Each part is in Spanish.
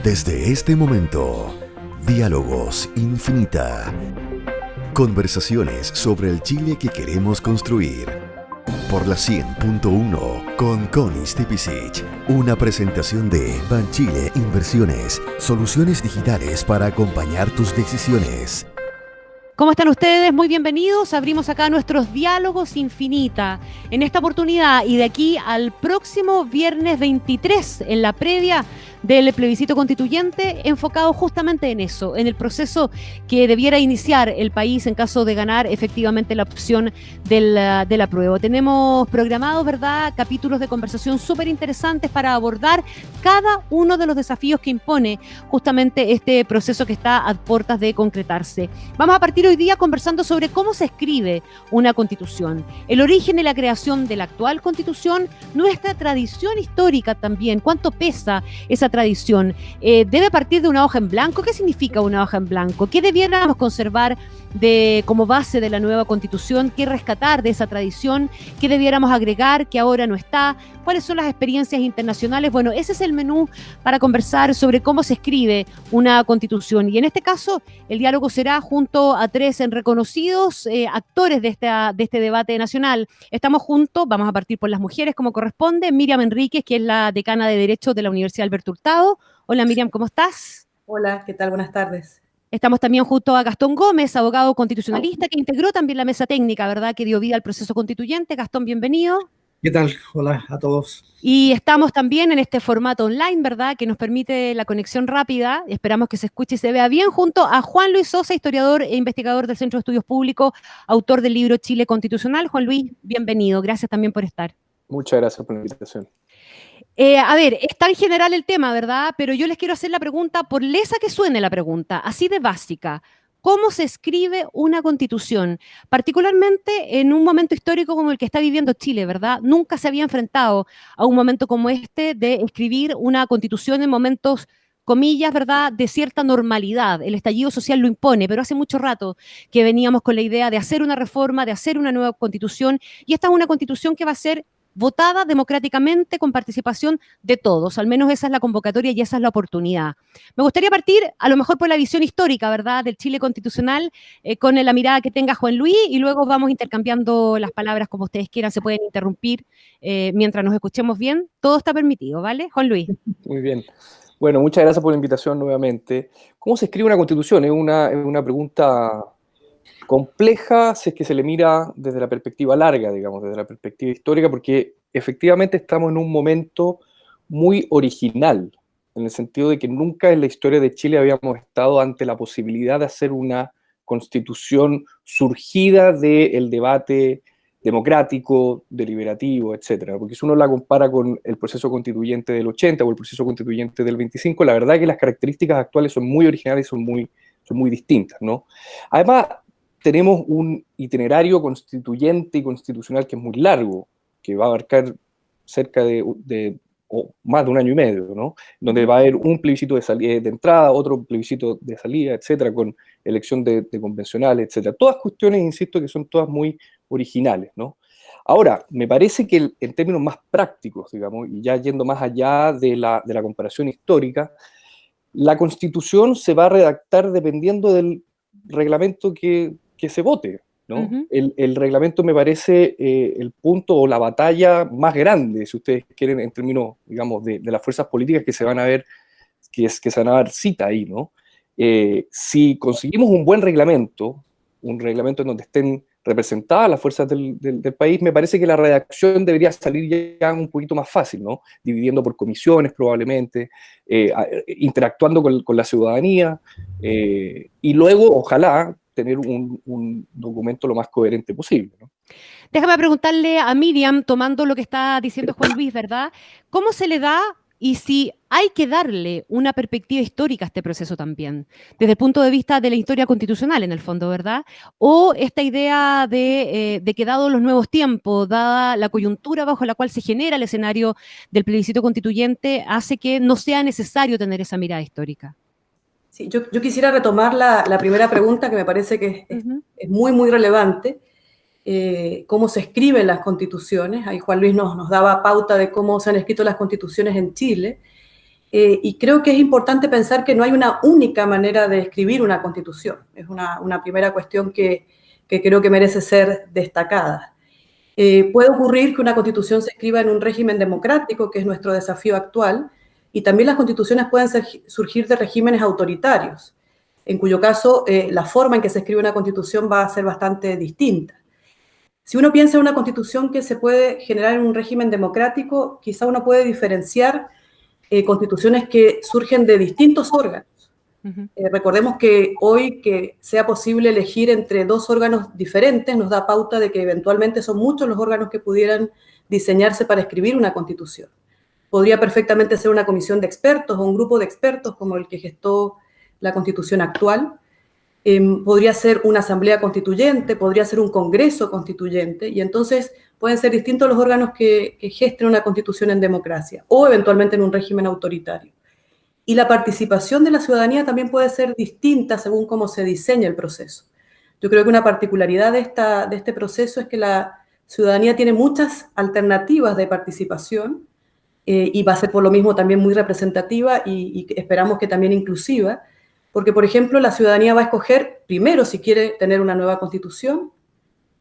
Desde este momento, Diálogos Infinita. Conversaciones sobre el Chile que queremos construir. Por la 100.1 con Connie Stipicic. Una presentación de Banchile Inversiones. Soluciones digitales para acompañar tus decisiones. ¿Cómo están ustedes? Muy bienvenidos. Abrimos acá nuestros Diálogos Infinita. En esta oportunidad y de aquí al próximo viernes 23, en la previa del plebiscito constituyente, enfocado justamente en eso, en el proceso que debiera iniciar el país en caso de ganar efectivamente la opción del apruebo. Tenemos programados, ¿verdad?, capítulos de conversación súper interesantes para abordar cada uno de los desafíos que impone justamente este proceso que está a puertas de concretarse. Vamos a partir hoy día conversando sobre cómo se escribe una constitución, el origen y la creación de la actual constitución, nuestra tradición histórica también, cuánto pesa esa tradición. ¿Debe partir de una hoja en blanco? ¿Qué significa una hoja en blanco? ¿Qué debiéramos conservar como base de la nueva constitución? ¿Qué rescatar de esa tradición? ¿Qué debiéramos agregar que ahora no está? ¿Cuáles son las experiencias internacionales? Bueno, ese es el menú para conversar sobre cómo se escribe una constitución. Y en este caso, el diálogo será junto a tres reconocidos actores de este debate nacional. Estamos juntos, vamos a partir por las mujeres como corresponde. Miriam Enríquez, que es la decana de Derecho de la Universidad Alberto Hurtado. Hola Miriam, ¿cómo estás? Hola, ¿qué tal? Buenas tardes. Estamos también junto a Gastón Gómez, abogado constitucionalista, que integró también la mesa técnica, ¿verdad?, que dio vida al proceso constituyente. Gastón, bienvenido. ¿Qué tal? Hola a todos. Y estamos también en este formato online, ¿verdad?, que nos permite la conexión rápida. Esperamos que se escuche y se vea bien, junto a Juan Luis Sosa, historiador e investigador del Centro de Estudios Públicos, autor del libro Chile Constitucional. Juan Luis, bienvenido. Gracias también por estar. Muchas gracias por la invitación. A ver, es tan general el tema, ¿verdad? Pero yo les quiero hacer la pregunta, por lesa que suene la pregunta, así de básica. ¿Cómo se escribe una constitución? Particularmente en un momento histórico como el que está viviendo Chile, ¿verdad? Nunca se había enfrentado a un momento como este de escribir una constitución en momentos, comillas, ¿verdad?, de cierta normalidad. El estallido social lo impone, pero hace mucho rato que veníamos con la idea de hacer una reforma, de hacer una nueva constitución, y esta es una constitución que va a ser votada democráticamente con participación de todos. Al menos esa es la convocatoria y esa es la oportunidad. Me gustaría partir a lo mejor por la visión histórica, ¿verdad?, del Chile constitucional, con la mirada que tenga Juan Luis, y luego vamos intercambiando las palabras como ustedes quieran. Se pueden interrumpir mientras nos escuchemos bien. Todo está permitido, ¿vale? Juan Luis. Muy bien. Bueno, muchas gracias por la invitación nuevamente. ¿Cómo se escribe una constitución? Es una pregunta compleja si es que se le mira desde la perspectiva larga, digamos, desde la perspectiva histórica, porque efectivamente estamos en un momento muy original, en el sentido de que nunca en la historia de Chile habíamos estado ante la posibilidad de hacer una constitución surgida del debate democrático, deliberativo, etcétera. Porque si uno la compara con el proceso constituyente del 80 o el proceso constituyente del 25, la verdad es que las características actuales son muy originales y son muy distintas, ¿no? Además, tenemos un itinerario constituyente y constitucional que es muy largo, que va a abarcar cerca o más de un año y medio, ¿no? Donde va a haber un plebiscito de entrada, otro plebiscito de salida, etcétera, con elección de convencionales, etcétera. Todas cuestiones, insisto, que son todas muy originales, ¿no? Ahora, me parece que en términos más prácticos, digamos, y ya yendo más allá de la comparación histórica, la Constitución se va a redactar dependiendo del reglamento que se vote, ¿no? Uh-huh. El reglamento me parece el punto o la batalla más grande, si ustedes quieren, en términos, digamos, de las fuerzas políticas que se van a ver, que se van a dar cita ahí, ¿no? Si conseguimos un buen reglamento, un reglamento en donde estén representadas las fuerzas del país, me parece que la redacción debería salir ya un poquito más fácil, ¿no? Dividiendo por comisiones probablemente, interactuando con la ciudadanía, y luego, ojalá, tener un documento lo más coherente posible, ¿no? Déjame preguntarle a Miriam, tomando lo que está diciendo Juan Luis, ¿verdad? ¿Cómo se le da y si hay que darle una perspectiva histórica a este proceso también, desde el punto de vista de la historia constitucional en el fondo, ¿verdad? O esta idea de que dados los nuevos tiempos, dada la coyuntura bajo la cual se genera el escenario del plebiscito constituyente, hace que no sea necesario tener esa mirada histórica. Sí, yo quisiera retomar la primera pregunta, que me parece que es muy, muy relevante. Cómo se escriben las constituciones. Ahí Juan Luis nos daba pauta de cómo se han escrito las constituciones en Chile. y creo que es importante pensar que no hay una única manera de escribir una constitución. Es una primera cuestión que creo que merece ser destacada. Puede ocurrir que una constitución se escriba en un régimen democrático, que es nuestro desafío actual, y también las constituciones pueden surgir de regímenes autoritarios, en cuyo caso la forma en que se escribe una constitución va a ser bastante distinta. Si uno piensa en una constitución que se puede generar en un régimen democrático, quizá uno puede diferenciar constituciones que surgen de distintos órganos. Recordemos que hoy que sea posible elegir entre dos órganos diferentes nos da pauta de que eventualmente son muchos los órganos que pudieran diseñarse para escribir una constitución. Podría perfectamente ser una comisión de expertos o un grupo de expertos como el que gestó la constitución actual. Podría ser una asamblea constituyente, podría ser un congreso constituyente, y entonces pueden ser distintos los órganos que gesten una constitución en democracia o eventualmente en un régimen autoritario. Y la participación de la ciudadanía también puede ser distinta según cómo se diseña el proceso. Yo creo que una particularidad de este proceso es que la ciudadanía tiene muchas alternativas de participación y va a ser por lo mismo también muy representativa y esperamos que también inclusiva, porque, por ejemplo, la ciudadanía va a escoger primero si quiere tener una nueva constitución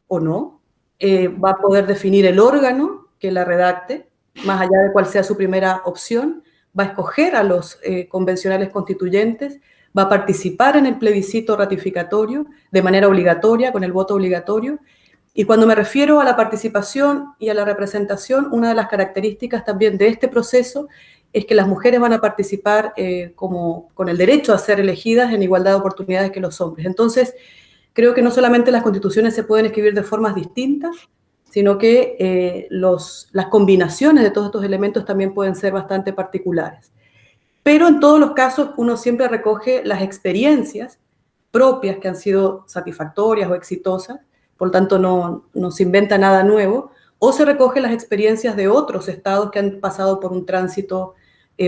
o no, va a poder definir el órgano que la redacte, más allá de cuál sea su primera opción, va a escoger a los convencionales constituyentes, va a participar en el plebiscito ratificatorio de manera obligatoria, con el voto obligatorio. Y cuando me refiero a la participación y a la representación, una de las características también de este proceso es que las mujeres van a participar con el derecho a ser elegidas en igualdad de oportunidades que los hombres. Entonces, creo que no solamente las constituciones se pueden escribir de formas distintas, sino que las combinaciones de todos estos elementos también pueden ser bastante particulares. Pero en todos los casos uno siempre recoge las experiencias propias que han sido satisfactorias o exitosas, por lo tanto no se inventa nada nuevo, o se recoge las experiencias de otros estados que han pasado por un tránsito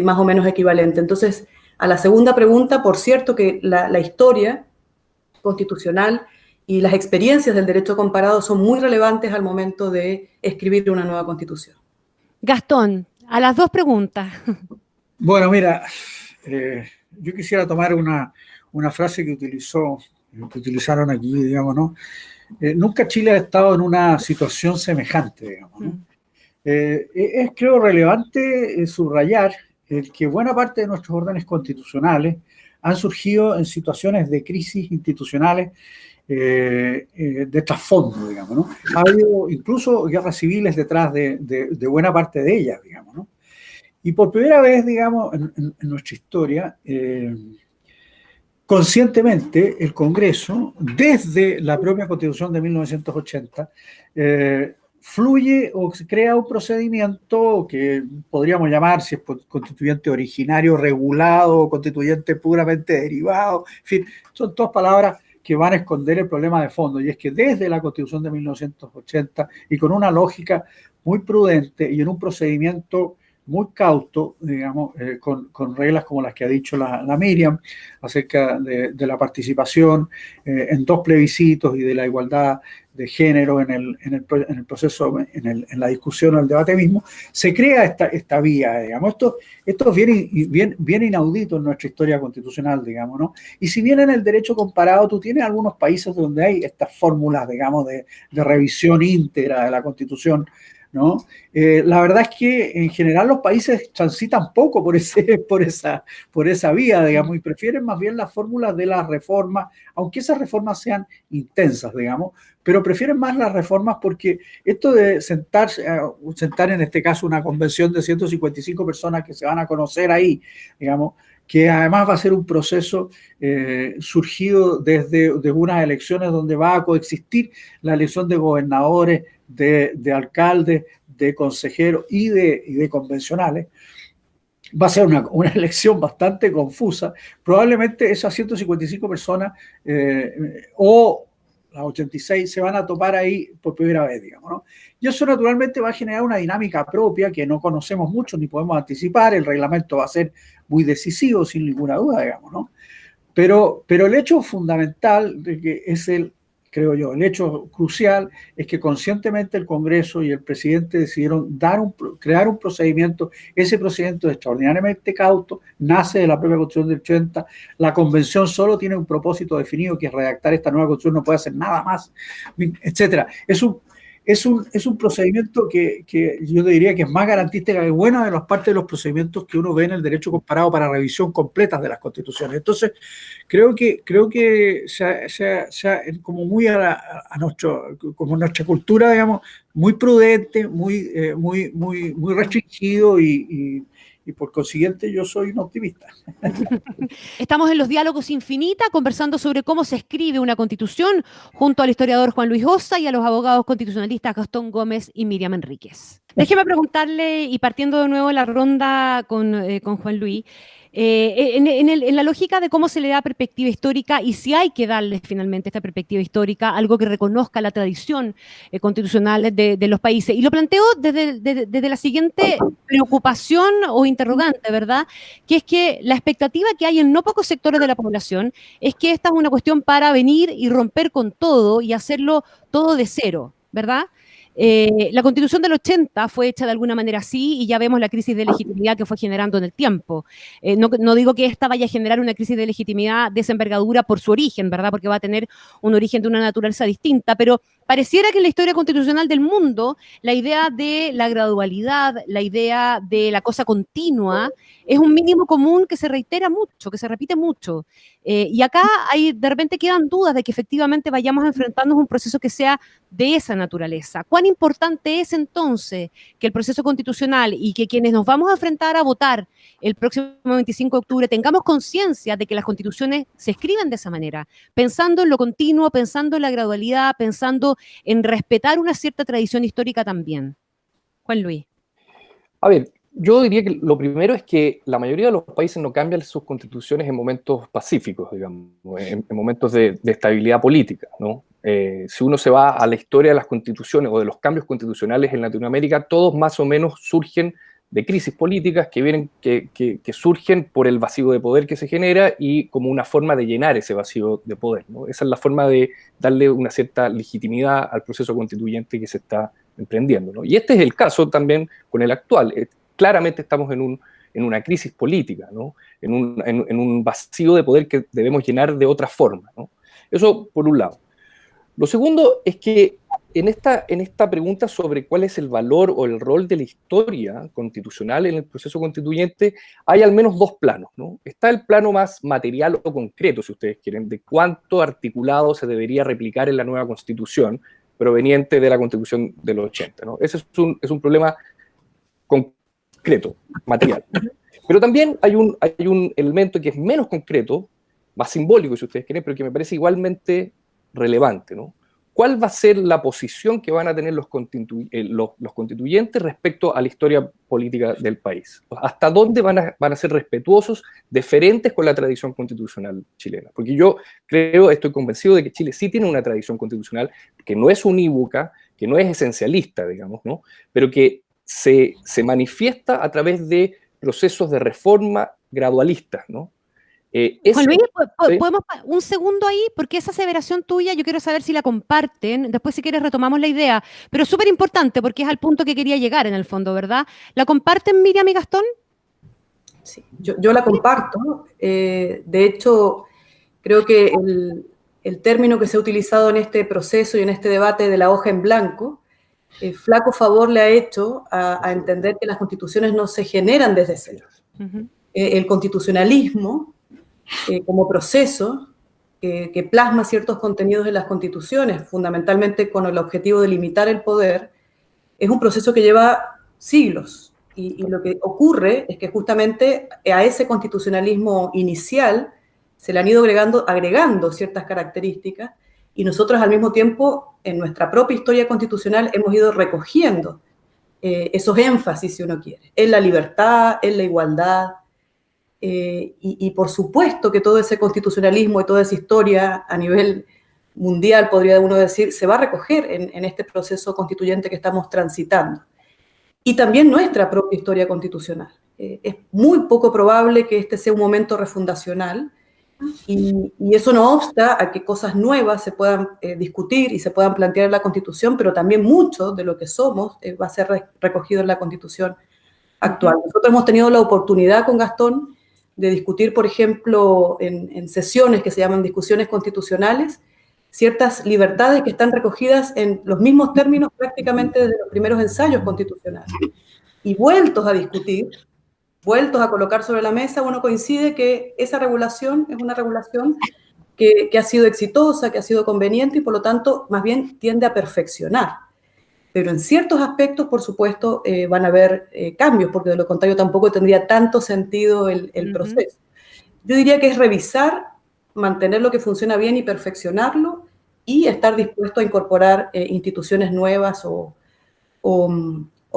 más o menos equivalente. Entonces, a la segunda pregunta, por cierto que la historia constitucional y las experiencias del derecho comparado son muy relevantes al momento de escribir una nueva constitución. Gastón, a las dos preguntas. Bueno, mira, yo quisiera tomar una frase que utilizaron aquí, digamos, ¿no? Nunca Chile ha estado en una situación semejante, digamos, ¿no? Es, creo, relevante subrayar que buena parte de nuestros órdenes constitucionales han surgido en situaciones de crisis institucionales de trasfondo, digamos, ¿no? Ha habido incluso guerras civiles detrás de buena parte de ellas, digamos, ¿no? Y por primera vez, digamos, en nuestra historia, conscientemente el Congreso, desde la propia Constitución de 1980, fluye o crea un procedimiento que podríamos llamar, si es constituyente originario, regulado, constituyente puramente derivado, en fin, son todas palabras que van a esconder el problema de fondo, y es que desde la Constitución de 1980 y con una lógica muy prudente y en un procedimiento muy cauto, digamos, con reglas como las que ha dicho la Miriam acerca de la participación en dos plebiscitos y de la igualdad de género en el proceso, en la discusión o el debate mismo, se crea esta vía, digamos. Esto es bien inaudito en nuestra historia constitucional, digamos, ¿no? Y si bien en el derecho comparado tú tienes algunos países donde hay estas fórmulas, digamos, de revisión íntegra de la Constitución, ¿no? La verdad es que en general los países transitan poco por esa vía, digamos, y prefieren más bien las fórmulas de las reformas, aunque esas reformas sean intensas, digamos, pero prefieren más las reformas porque esto de sentar en este caso una convención de 155 personas que se van a conocer ahí, digamos, que además va a ser un proceso surgido desde unas elecciones donde va a coexistir la elección de gobernadores, de alcaldes, de consejeros y de convencionales. Va a ser una elección bastante confusa. Probablemente esas 155 personas o las 86 se van a topar ahí por primera vez, digamos, ¿no? Y eso naturalmente va a generar una dinámica propia que no conocemos mucho ni podemos anticipar. El reglamento va a ser muy decisivo, sin ninguna duda, digamos, ¿no? Pero el hecho fundamental de que es creo yo. El hecho crucial es que conscientemente el Congreso y el presidente decidieron crear un procedimiento. Ese procedimiento es extraordinariamente cauto, nace de la propia Constitución del 80. La Convención solo tiene un propósito definido, que es redactar esta nueva Constitución, no puede hacer nada más, etcétera. Es un procedimiento que yo te diría que es más garantista que buena de las partes de los procedimientos que uno ve en el derecho comparado para revisión completa de las constituciones. Entonces, creo que como muy como nuestra cultura, digamos, muy prudente, muy restringido y por consiguiente yo soy un optimista. Estamos en los Diálogos Infinita conversando sobre cómo se escribe una constitución junto al historiador Juan Luis Ossa y a los abogados constitucionalistas Gastón Gómez y Miriam Enríquez. Déjeme preguntarle, y partiendo de nuevo la ronda con Juan Luis, en la lógica de cómo se le da perspectiva histórica y si hay que darle finalmente esta perspectiva histórica, algo que reconozca la tradición constitucional de los países. Y lo planteo desde la siguiente preocupación o interrogante, ¿verdad? Que es que la expectativa que hay en no pocos sectores de la población es que esta es una cuestión para venir y romper con todo y hacerlo todo de cero, ¿verdad? La Constitución del 80 fue hecha de alguna manera así y ya vemos la crisis de legitimidad que fue generando en el tiempo. No digo que esta vaya a generar una crisis de legitimidad de esa envergadura por su origen, ¿verdad? Porque va a tener un origen de una naturaleza distinta, pero pareciera que en la historia constitucional del mundo la idea de la gradualidad, la idea de la cosa continua, es un mínimo común que se reitera mucho, que se repite mucho. Y acá de repente quedan dudas de que efectivamente vayamos a enfrentarnos a un proceso que sea de esa naturaleza. ¿Cuán importante es entonces que el proceso constitucional y que quienes nos vamos a enfrentar a votar el próximo 25 de octubre tengamos conciencia de que las constituciones se escriben de esa manera, pensando en lo continuo, pensando en la gradualidad, pensando en respetar una cierta tradición histórica también? Juan Luis. A ver, yo diría que lo primero es que la mayoría de los países no cambian sus constituciones en momentos pacíficos, digamos, en momentos de estabilidad política, ¿no? Si uno se va a la historia de las constituciones o de los cambios constitucionales en Latinoamérica, todos más o menos surgen de crisis políticas que surgen por el vacío de poder que se genera y como una forma de llenar ese vacío de poder, ¿no? Esa es la forma de darle una cierta legitimidad al proceso constituyente que se está emprendiendo, ¿no? Y este es el caso también con el actual. Claramente estamos en una crisis política, ¿no? En un vacío de poder que debemos llenar de otra forma, ¿no? Eso por un lado. Lo segundo es que en esta pregunta sobre cuál es el valor o el rol de la historia constitucional en el proceso constituyente, hay al menos dos planos, ¿no? Está el plano más material o concreto, si ustedes quieren, de cuánto articulado se debería replicar en la nueva Constitución proveniente de la Constitución del 80, ¿no? Ese es un problema concreto, material. Pero también hay un elemento que es menos concreto, más simbólico, si ustedes quieren, pero que me parece igualmente relevante, ¿no? ¿Cuál va a ser la posición que van a tener los constituyentes respecto a la historia política del país? ¿Hasta dónde van a ser respetuosos, deferentes con la tradición constitucional chilena? Porque yo estoy convencido de que Chile sí tiene una tradición constitucional que no es unívoca, que no es esencialista, digamos, ¿no? Pero que se manifiesta a través de procesos de reforma gradualistas, ¿no? Juan Luis, ¿sí? ¿podemos un segundo ahí? Porque esa aseveración tuya yo quiero saber si la comparten. Después, si quieres, retomamos la idea. Pero es súper importante porque es al punto que quería llegar en el fondo, ¿verdad? ¿La comparten, Miriam y Gastón? Sí, yo la comparto. De hecho, creo que el término que se ha utilizado en este proceso y en este debate de la hoja en blanco, flaco favor le ha hecho a entender que las constituciones no se generan desde cero. Uh-huh. El constitucionalismo, como proceso que plasma ciertos contenidos en las constituciones, fundamentalmente con el objetivo de limitar el poder, es un proceso que lleva siglos. Y lo que ocurre es que justamente a ese constitucionalismo inicial se le han ido agregando ciertas características y nosotros al mismo tiempo en nuestra propia historia constitucional hemos ido recogiendo esos énfasis, si uno quiere, en la libertad, en la igualdad. Y por supuesto que todo ese constitucionalismo y toda esa historia a nivel mundial, podría uno decir, se va a recoger en este proceso constituyente que estamos transitando. Y también nuestra propia historia constitucional. Es muy poco probable que este sea un momento refundacional, Y eso no obsta a que cosas nuevas se puedan discutir y se puedan plantear en la Constitución, pero también mucho de lo que somos va a ser recogido en la Constitución actual. Nosotros hemos tenido la oportunidad con Gastón de discutir, por ejemplo, en sesiones que se llaman discusiones constitucionales, ciertas libertades que están recogidas en los mismos términos prácticamente desde los primeros ensayos constitucionales. Y vueltos a discutir, vueltos a colocar sobre la mesa, uno coincide que esa regulación es una regulación que ha sido exitosa, que ha sido conveniente y por lo tanto más bien tiende a perfeccionar. Pero en ciertos aspectos, por supuesto, van a haber cambios, porque de lo contrario tampoco tendría tanto sentido el proceso. Yo diría que es revisar, mantener lo que funciona bien y perfeccionarlo, y estar dispuesto a incorporar instituciones nuevas o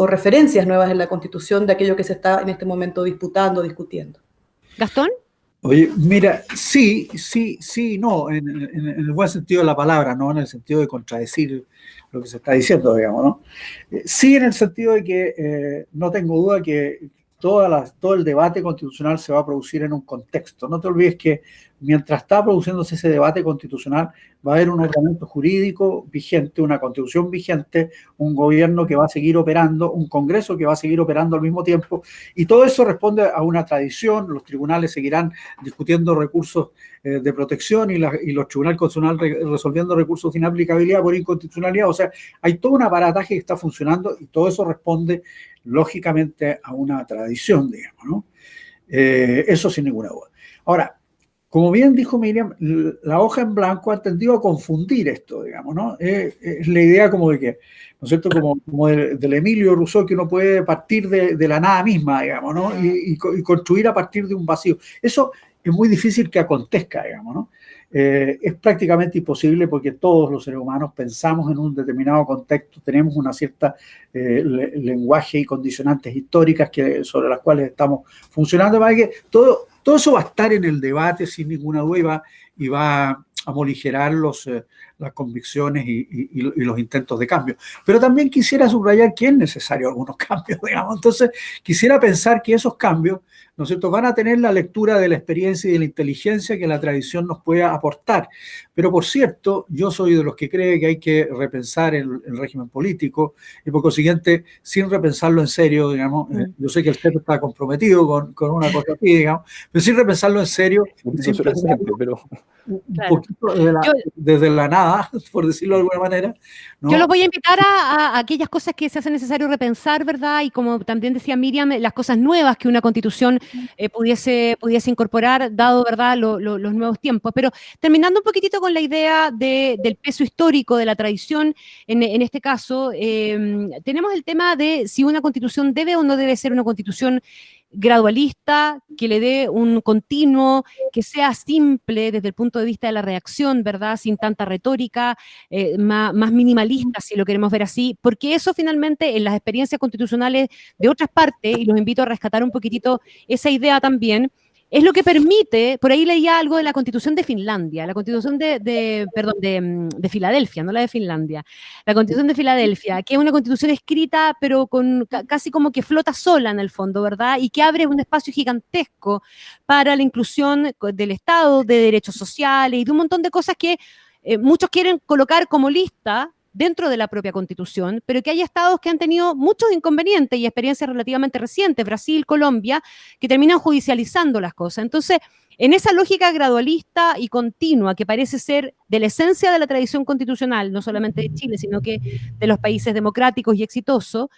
referencias nuevas en la Constitución de aquello que se está en este momento disputando, discutiendo. ¿Gastón? Oye, mira, sí, no, en el buen sentido de la palabra, no en el sentido de contradecir lo que se está diciendo, digamos, ¿no? Sí, en el sentido de que no tengo duda que todo el debate constitucional se va a producir en un contexto. No te olvides que mientras está produciéndose ese debate constitucional, va a haber un ordenamiento jurídico vigente, una constitución vigente, un gobierno que va a seguir operando, un Congreso que va a seguir operando al mismo tiempo, y todo eso responde a una tradición. Los tribunales seguirán discutiendo recursos de protección y los tribunales constitucionales resolviendo recursos de inaplicabilidad por inconstitucionalidad. O sea, hay todo un aparataje que está funcionando y todo eso responde lógicamente a una tradición, digamos, ¿no? Eso sin ninguna duda. Ahora, como bien dijo Miriam, la hoja en blanco ha tendido a confundir esto, digamos, ¿no? Es la idea como de que, ¿no es cierto?, como del Emilio Rousseau, que uno puede partir de la nada misma, digamos, ¿no? Y construir a partir de un vacío. Eso es muy difícil que acontezca, digamos, ¿no? Es prácticamente imposible porque todos los seres humanos pensamos en un determinado contexto, tenemos una cierta lenguaje y condicionantes históricas sobre las cuales estamos funcionando, para que todo eso va a estar en el debate sin ninguna duda y va a morigerar las convicciones y los intentos de cambio. Pero también quisiera subrayar que es necesario algunos cambios, digamos. Entonces, quisiera pensar que esos cambios, ¿no es cierto?, van a tener la lectura de la experiencia y de la inteligencia que la tradición nos pueda aportar. Pero, por cierto, yo soy de los que cree que hay que repensar el régimen político y, por consiguiente, sin repensarlo en serio, digamos, yo sé que el CEP está comprometido con una cosa así, digamos, pero sin repensarlo en serio, sin pensarlo, pero un poquito desde la nada, por decirlo de alguna manera, ¿no? Yo los voy a invitar a aquellas cosas que se hace necesario repensar, ¿verdad? Y como también decía Miriam, las cosas nuevas que una constitución pudiese incorporar, dado, ¿verdad?, los nuevos tiempos. Pero terminando un poquitito con la idea del peso histórico, de la tradición, en este caso, tenemos el tema de si una constitución debe o no debe ser una constitución gradualista, que le dé un continuo, que sea simple desde el punto de vista de la redacción, ¿verdad? Sin tanta retórica, más minimalista, si lo queremos ver así, porque eso finalmente en las experiencias constitucionales de otras partes, y los invito a rescatar un poquitito esa idea también, es lo que permite, por ahí leía algo de la Constitución de Finlandia, la Constitución de Filadelfia, no la de Finlandia, la Constitución de Filadelfia, que es una constitución escrita, pero casi como que flota sola en el fondo, ¿verdad? Y que abre un espacio gigantesco para la inclusión del Estado, de derechos sociales y de un montón de cosas que muchos quieren colocar como lista dentro de la propia Constitución, pero que hay estados que han tenido muchos inconvenientes y experiencias relativamente recientes, Brasil, Colombia, que terminan judicializando las cosas. Entonces, en esa lógica gradualista y continua que parece ser de la esencia de la tradición constitucional, no solamente de Chile, sino que de los países democráticos y exitosos,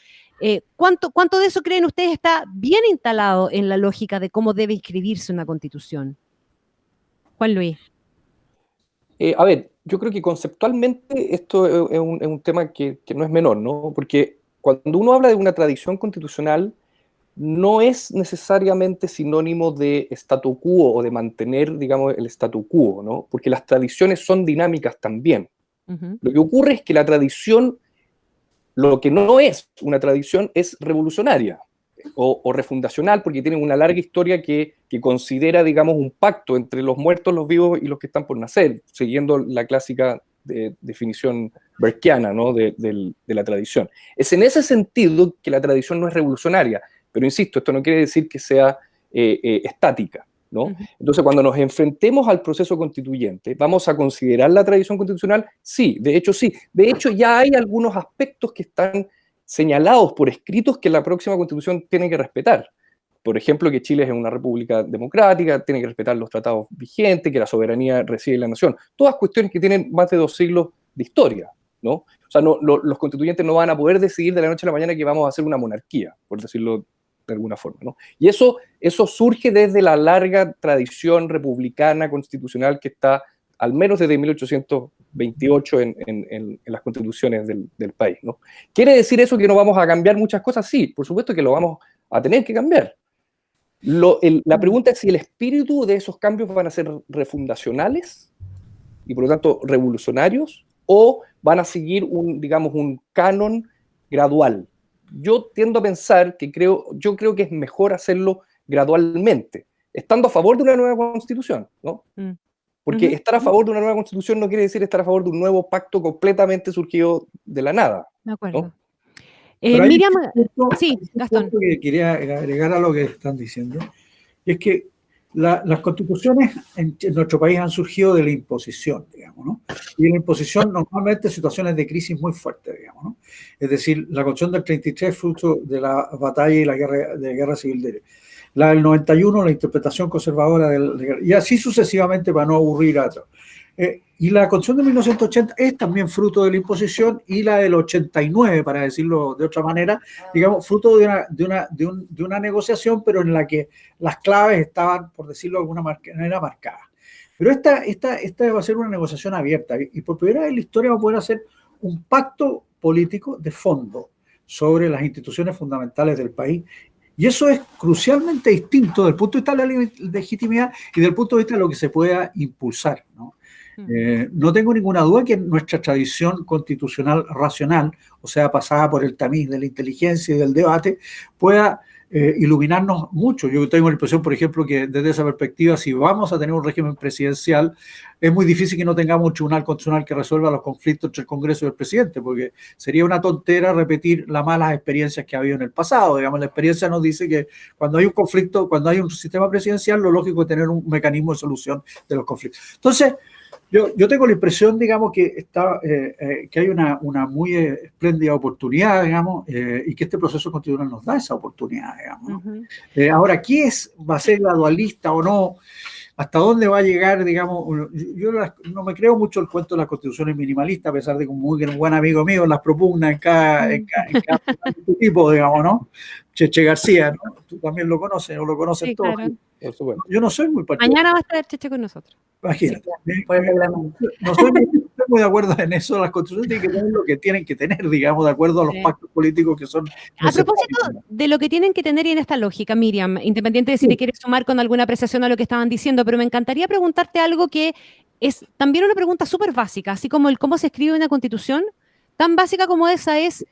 ¿cuánto de eso creen ustedes está bien instalado en la lógica de cómo debe inscribirse una Constitución? Juan Luis. A ver, yo creo que conceptualmente esto es un tema que no es menor, ¿no? Porque cuando uno habla de una tradición constitucional, no es necesariamente sinónimo de statu quo o de mantener, digamos, el statu quo, ¿no? Porque las tradiciones son dinámicas también. Lo que ocurre es que la tradición, lo que no es una tradición, es revolucionaria o refundacional, porque tiene una larga historia que considera, digamos, un pacto entre los muertos, los vivos y los que están por nacer, siguiendo la clásica definición burkeana, ¿no?, de la tradición. Es en ese sentido que la tradición no es revolucionaria, pero insisto, esto no quiere decir que sea estática. ¿no? Entonces, cuando nos enfrentemos al proceso constituyente, ¿vamos a considerar la tradición constitucional? Sí, de hecho sí. De hecho, ya hay algunos aspectos que están señalados por escritos que la próxima constitución tiene que respetar. Por ejemplo, que Chile es una república democrática, tiene que respetar los tratados vigentes, que la soberanía reside en la nación. Todas cuestiones que tienen más de 2 siglos de historia, ¿no? O sea, los constituyentes no van a poder decidir de la noche a la mañana que vamos a hacer una monarquía, por decirlo de alguna forma, ¿no? Y eso surge desde la larga tradición republicana constitucional que está al menos desde 1828 en las constituciones del país, ¿no? ¿Quiere decir eso que no vamos a cambiar muchas cosas? Sí, por supuesto que lo vamos a tener que cambiar. La pregunta es si el espíritu de esos cambios van a ser refundacionales y por lo tanto revolucionarios, o van a seguir un canon gradual. Yo tiendo a pensar yo creo que es mejor hacerlo gradualmente, estando a favor de una nueva constitución, ¿no? Porque estar a favor de una nueva constitución no quiere decir estar a favor de un nuevo pacto completamente surgido de la nada. De acuerdo. ¿No? Miriam, sí, Gastón. Que quería agregar a lo que están diciendo, y es que las constituciones en nuestro país han surgido de la imposición, digamos, ¿no? Y en la imposición normalmente situaciones de crisis muy fuertes, digamos, ¿no? Es decir, la Constitución del 33 fruto de la batalla y la guerra civil, la del 91 la interpretación conservadora y así sucesivamente para no aburrir a otros. Y la Constitución de 1980 es también fruto de la imposición, y la del 89, para decirlo de otra manera, digamos, fruto de una negociación, pero en la que las claves estaban, por decirlo de alguna manera, marcadas. Pero esta va a ser una negociación abierta, y por primera vez en la historia va a poder hacer un pacto político de fondo sobre las instituciones fundamentales del país. Y eso es crucialmente distinto desde el punto de vista de la legitimidad y del punto de vista de lo que se pueda impulsar, ¿no? No tengo ninguna duda que nuestra tradición constitucional racional, o sea, pasada por el tamiz de la inteligencia y del debate, pueda iluminarnos mucho. Yo tengo la impresión, por ejemplo, que desde esa perspectiva, si vamos a tener un régimen presidencial, es muy difícil que no tengamos un tribunal constitucional que resuelva los conflictos entre el Congreso y el presidente, porque sería una tontera repetir las malas experiencias que ha habido en el pasado. Digamos, la experiencia nos dice que cuando hay un conflicto, cuando hay un sistema presidencial, lo lógico es tener un mecanismo de solución de los conflictos. Entonces, yo tengo la impresión, digamos, que hay una muy espléndida oportunidad, digamos, y que este proceso constitucional nos da esa oportunidad, digamos, ¿no? Ahora, ¿qué va a ser gradualista o no? ¿Hasta dónde va a llegar, digamos? Yo no me creo mucho el cuento de las constituciones minimalistas, a pesar de que un buen amigo mío las propugna en cada tipo, digamos, ¿no? Cheche García, ¿no? Tú también lo conoces, o lo conoces todos. Claro. Yo no soy muy partidario. Mañana va a estar Cheche con nosotros. Imagínate. No soy muy de acuerdo en eso. Las constituciones tienen que tener lo que tienen que tener, digamos, de acuerdo a los pactos políticos que son. A propósito de lo que tienen que tener y en esta lógica, Miriam, independiente de si te quieres sumar con alguna apreciación a lo que estaban diciendo, pero me encantaría preguntarte algo que es también una pregunta súper básica, así como el cómo se escribe una constitución, tan básica como esa es,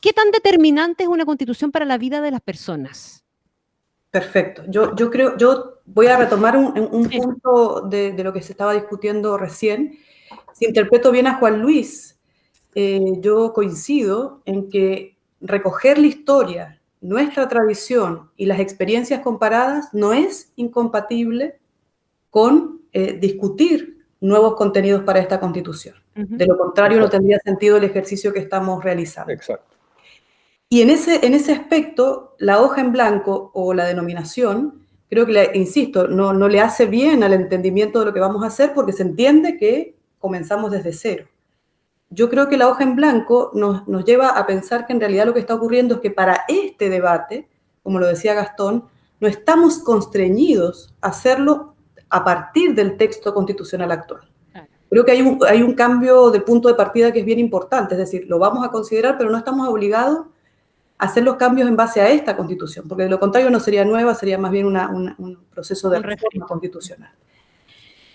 ¿qué tan determinante es una constitución para la vida de las personas? Perfecto. Yo voy a retomar un punto de lo que se estaba discutiendo recién. Si interpreto bien a Juan Luis, yo coincido en que recoger la historia, nuestra tradición y las experiencias comparadas no es incompatible con discutir nuevos contenidos para esta Constitución. De lo contrario, no tendría sentido el ejercicio que estamos realizando. Exacto. Y en ese aspecto, la hoja en blanco o la denominación, creo que, insisto, no le hace bien al entendimiento de lo que vamos a hacer, porque se entiende que comenzamos desde cero. Yo creo que la hoja en blanco nos lleva a pensar que en realidad lo que está ocurriendo es que para este debate, como lo decía Gastón, no estamos constreñidos a hacerlo a partir del texto constitucional actual. Creo que hay un cambio de punto de partida que es bien importante, es decir, lo vamos a considerar, pero no estamos obligados hacer los cambios en base a esta Constitución, porque de lo contrario no sería nueva, sería más bien un proceso de reforma constitucional.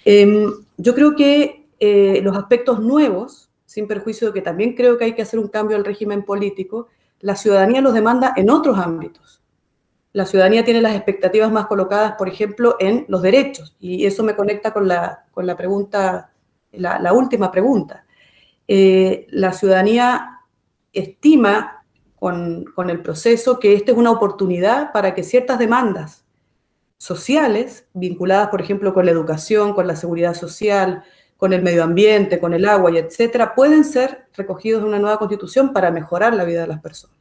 Yo creo que los aspectos nuevos, sin perjuicio de que también creo que hay que hacer un cambio al régimen político, la ciudadanía los demanda en otros ámbitos. La ciudadanía tiene las expectativas más colocadas, por ejemplo, en los derechos, y eso me conecta con la pregunta, la última pregunta. La ciudadanía estima con el proceso que esta es una oportunidad para que ciertas demandas sociales, vinculadas, por ejemplo, con la educación, con la seguridad social, con el medio ambiente, con el agua y etcétera, pueden ser recogidos en una nueva constitución para mejorar la vida de las personas.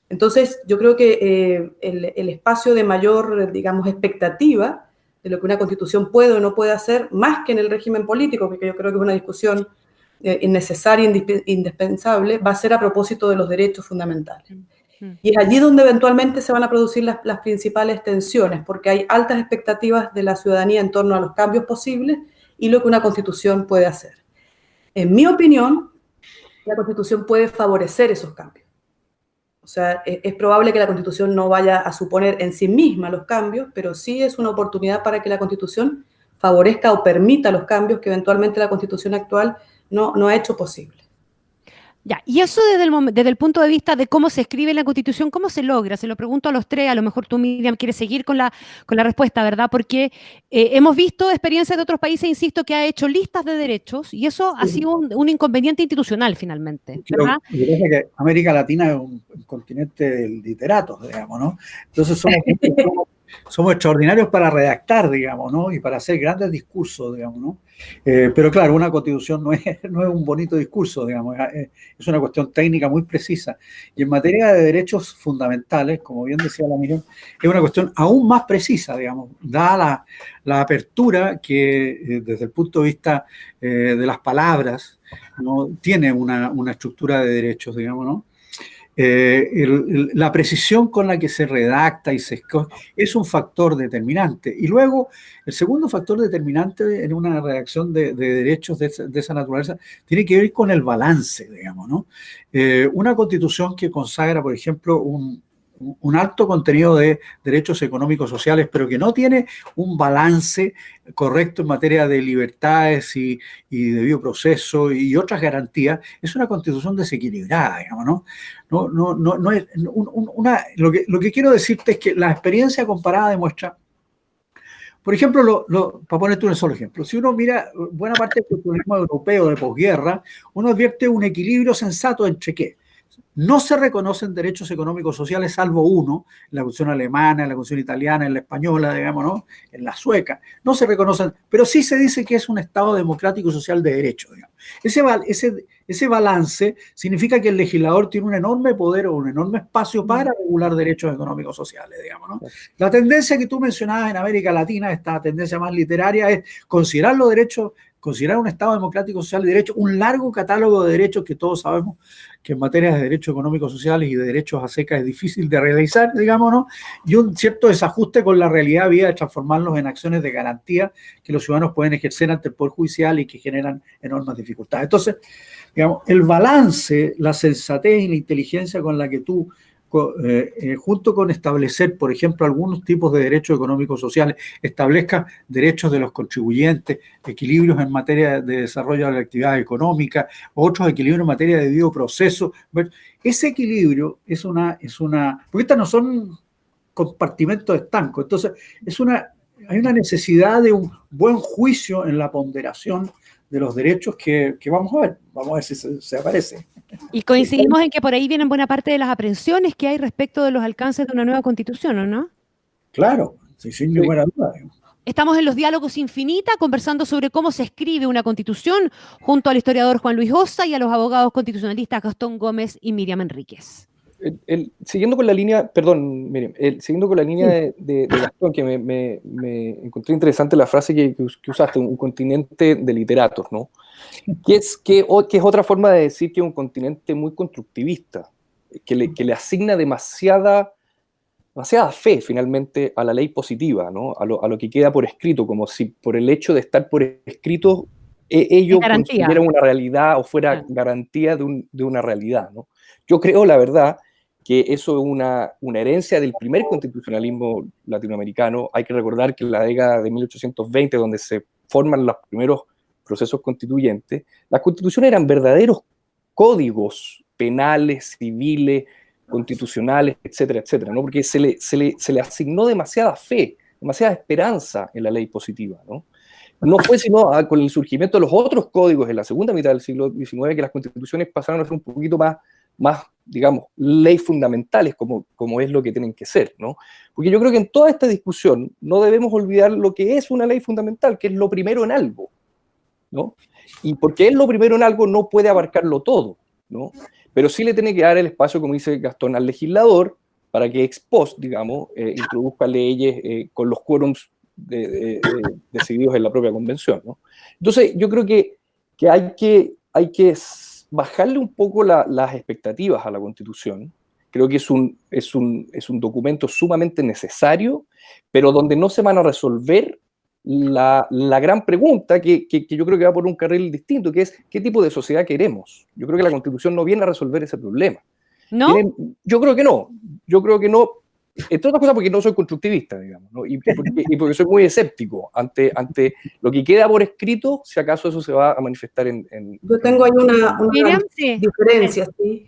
Entonces, yo creo que el espacio de mayor, digamos, expectativa de lo que una constitución puede o no puede hacer, más que en el régimen político, porque yo creo que es una discusión innecesaria, indispensable, va a ser a propósito de los derechos fundamentales. Y es allí donde eventualmente se van a producir las principales tensiones, porque hay altas expectativas de la ciudadanía en torno a los cambios posibles y lo que una constitución puede hacer. En mi opinión, la constitución puede favorecer esos cambios. O sea, es probable que la constitución no vaya a suponer en sí misma los cambios, pero sí es una oportunidad para que la constitución favorezca o permita los cambios que eventualmente la constitución actual no ha hecho posible. Ya, y eso desde el punto de vista de cómo se escribe la Constitución, ¿cómo se logra? Se lo pregunto a los tres, a lo mejor tú, Miriam, quieres seguir con la respuesta, ¿verdad? Porque hemos visto experiencias de otros países, insisto, que ha hecho listas de derechos y eso ha sido un inconveniente institucional finalmente, ¿verdad? Lo que pasa es que América Latina es un continente de literatos, digamos, ¿no? Entonces somos extraordinarios para redactar, digamos, ¿no? Y para hacer grandes discursos, digamos, ¿no? Pero claro, una constitución no es un bonito discurso, digamos, es una cuestión técnica muy precisa. Y en materia de derechos fundamentales, como bien decía la Miriam, es una cuestión aún más precisa, digamos, dada la apertura que desde el punto de vista de las palabras, ¿no? Tiene una estructura de derechos, digamos, ¿no? La precisión con la que se redacta y se escoge es un factor determinante. Y luego, el segundo factor determinante en una redacción de derechos de esa naturaleza tiene que ver con el balance, digamos, ¿no? Una constitución que consagra, por ejemplo, un alto contenido de derechos económicos sociales, pero que no tiene un balance correcto en materia de libertades y debido proceso y otras garantías, es una constitución desequilibrada, digamos, ¿no? No es lo que quiero decirte es que la experiencia comparada demuestra, por ejemplo, para ponerte un solo ejemplo, si uno mira buena parte del populismo europeo de posguerra, uno advierte un equilibrio sensato entre qué. No se reconocen derechos económicos sociales salvo uno, en la Constitución alemana, en la Constitución italiana, en la española, digamos, ¿no? En la sueca. No se reconocen, pero sí se dice que es un Estado democrático y social de derecho, digamos. Ese balance significa que el legislador tiene un enorme poder o un enorme espacio para regular derechos económicos sociales, digamos, ¿no? La tendencia que tú mencionabas en América Latina, esta tendencia más literaria, es considerar los derechos, considerar un Estado democrático, social y de derecho, un largo catálogo de derechos que todos sabemos que en materia de derechos económicos sociales y de derechos a secas es difícil de realizar, digamos, ¿no? Y un cierto desajuste con la realidad vía de transformarlos en acciones de garantía que los ciudadanos pueden ejercer ante el Poder Judicial y que generan enormes dificultades. Entonces, digamos, el balance, la sensatez y la inteligencia con la que tú, junto con establecer, por ejemplo, algunos tipos de derechos económicos sociales, establezca derechos de los contribuyentes, equilibrios en materia de desarrollo de la actividad económica, otros equilibrios en materia de debido proceso. Ese equilibrio es porque estas no son compartimentos estancos, entonces hay una necesidad de un buen juicio en la ponderación de los derechos que vamos a ver si se aparece. Y coincidimos en que por ahí vienen buena parte de las aprensiones que hay respecto de los alcances de una nueva constitución, ¿o no? Claro, sin ninguna duda. Estamos en los Diálogos Infinita conversando sobre cómo se escribe una constitución junto al historiador Juan Luis Ossa y a los abogados constitucionalistas Gastón Gómez y Miriam Enríquez. Siguiendo con la línea, perdón, Miriam, siguiendo con la línea de Gastón, que me encontré interesante la frase que usaste, un continente de literatos, ¿no? Que es otra forma de decir que es un continente muy constructivista, que le asigna demasiada fe finalmente a la ley positiva, ¿no? A lo que queda por escrito, como si por el hecho de estar por escrito ello considera una realidad o fuera garantía de una realidad, ¿no? Yo creo, la verdad, que eso es una herencia del primer constitucionalismo latinoamericano. Hay que recordar que en la década de 1820, donde se forman los primeros procesos constituyentes, las constituciones eran verdaderos códigos penales, civiles, constitucionales, etcétera, etcétera, ¿no? Porque se le asignó demasiada fe, demasiada esperanza en la ley positiva, ¿no? No fue sino con el surgimiento de los otros códigos en la segunda mitad del siglo XIX que las constituciones pasaron a ser un poquito más más, digamos, leyes fundamentales como es lo que tienen que ser, ¿no? Porque yo creo que en toda esta discusión no debemos olvidar lo que es una ley fundamental, que es lo primero en algo, ¿no? Y porque es lo primero en algo no puede abarcarlo todo, ¿no? Pero sí le tiene que dar el espacio, como dice Gastón, al legislador para que ex post, digamos, introduzca leyes con los quórums decididos en la propia convención, ¿no? Entonces, yo creo que hay que bajarle un poco las expectativas a la Constitución. Creo que es un documento sumamente necesario, pero donde no se van a resolver la gran pregunta que yo creo que va por un carril distinto, que es ¿qué tipo de sociedad queremos? Yo creo que la Constitución no viene a resolver ese problema. ¿No? Yo creo que no, entre otras cosas porque no soy constructivista, digamos, ¿no? y porque soy muy escéptico ante lo que queda por escrito, si acaso eso se va a manifestar Yo tengo ahí una Miriam, sí. diferencia, ¿sí?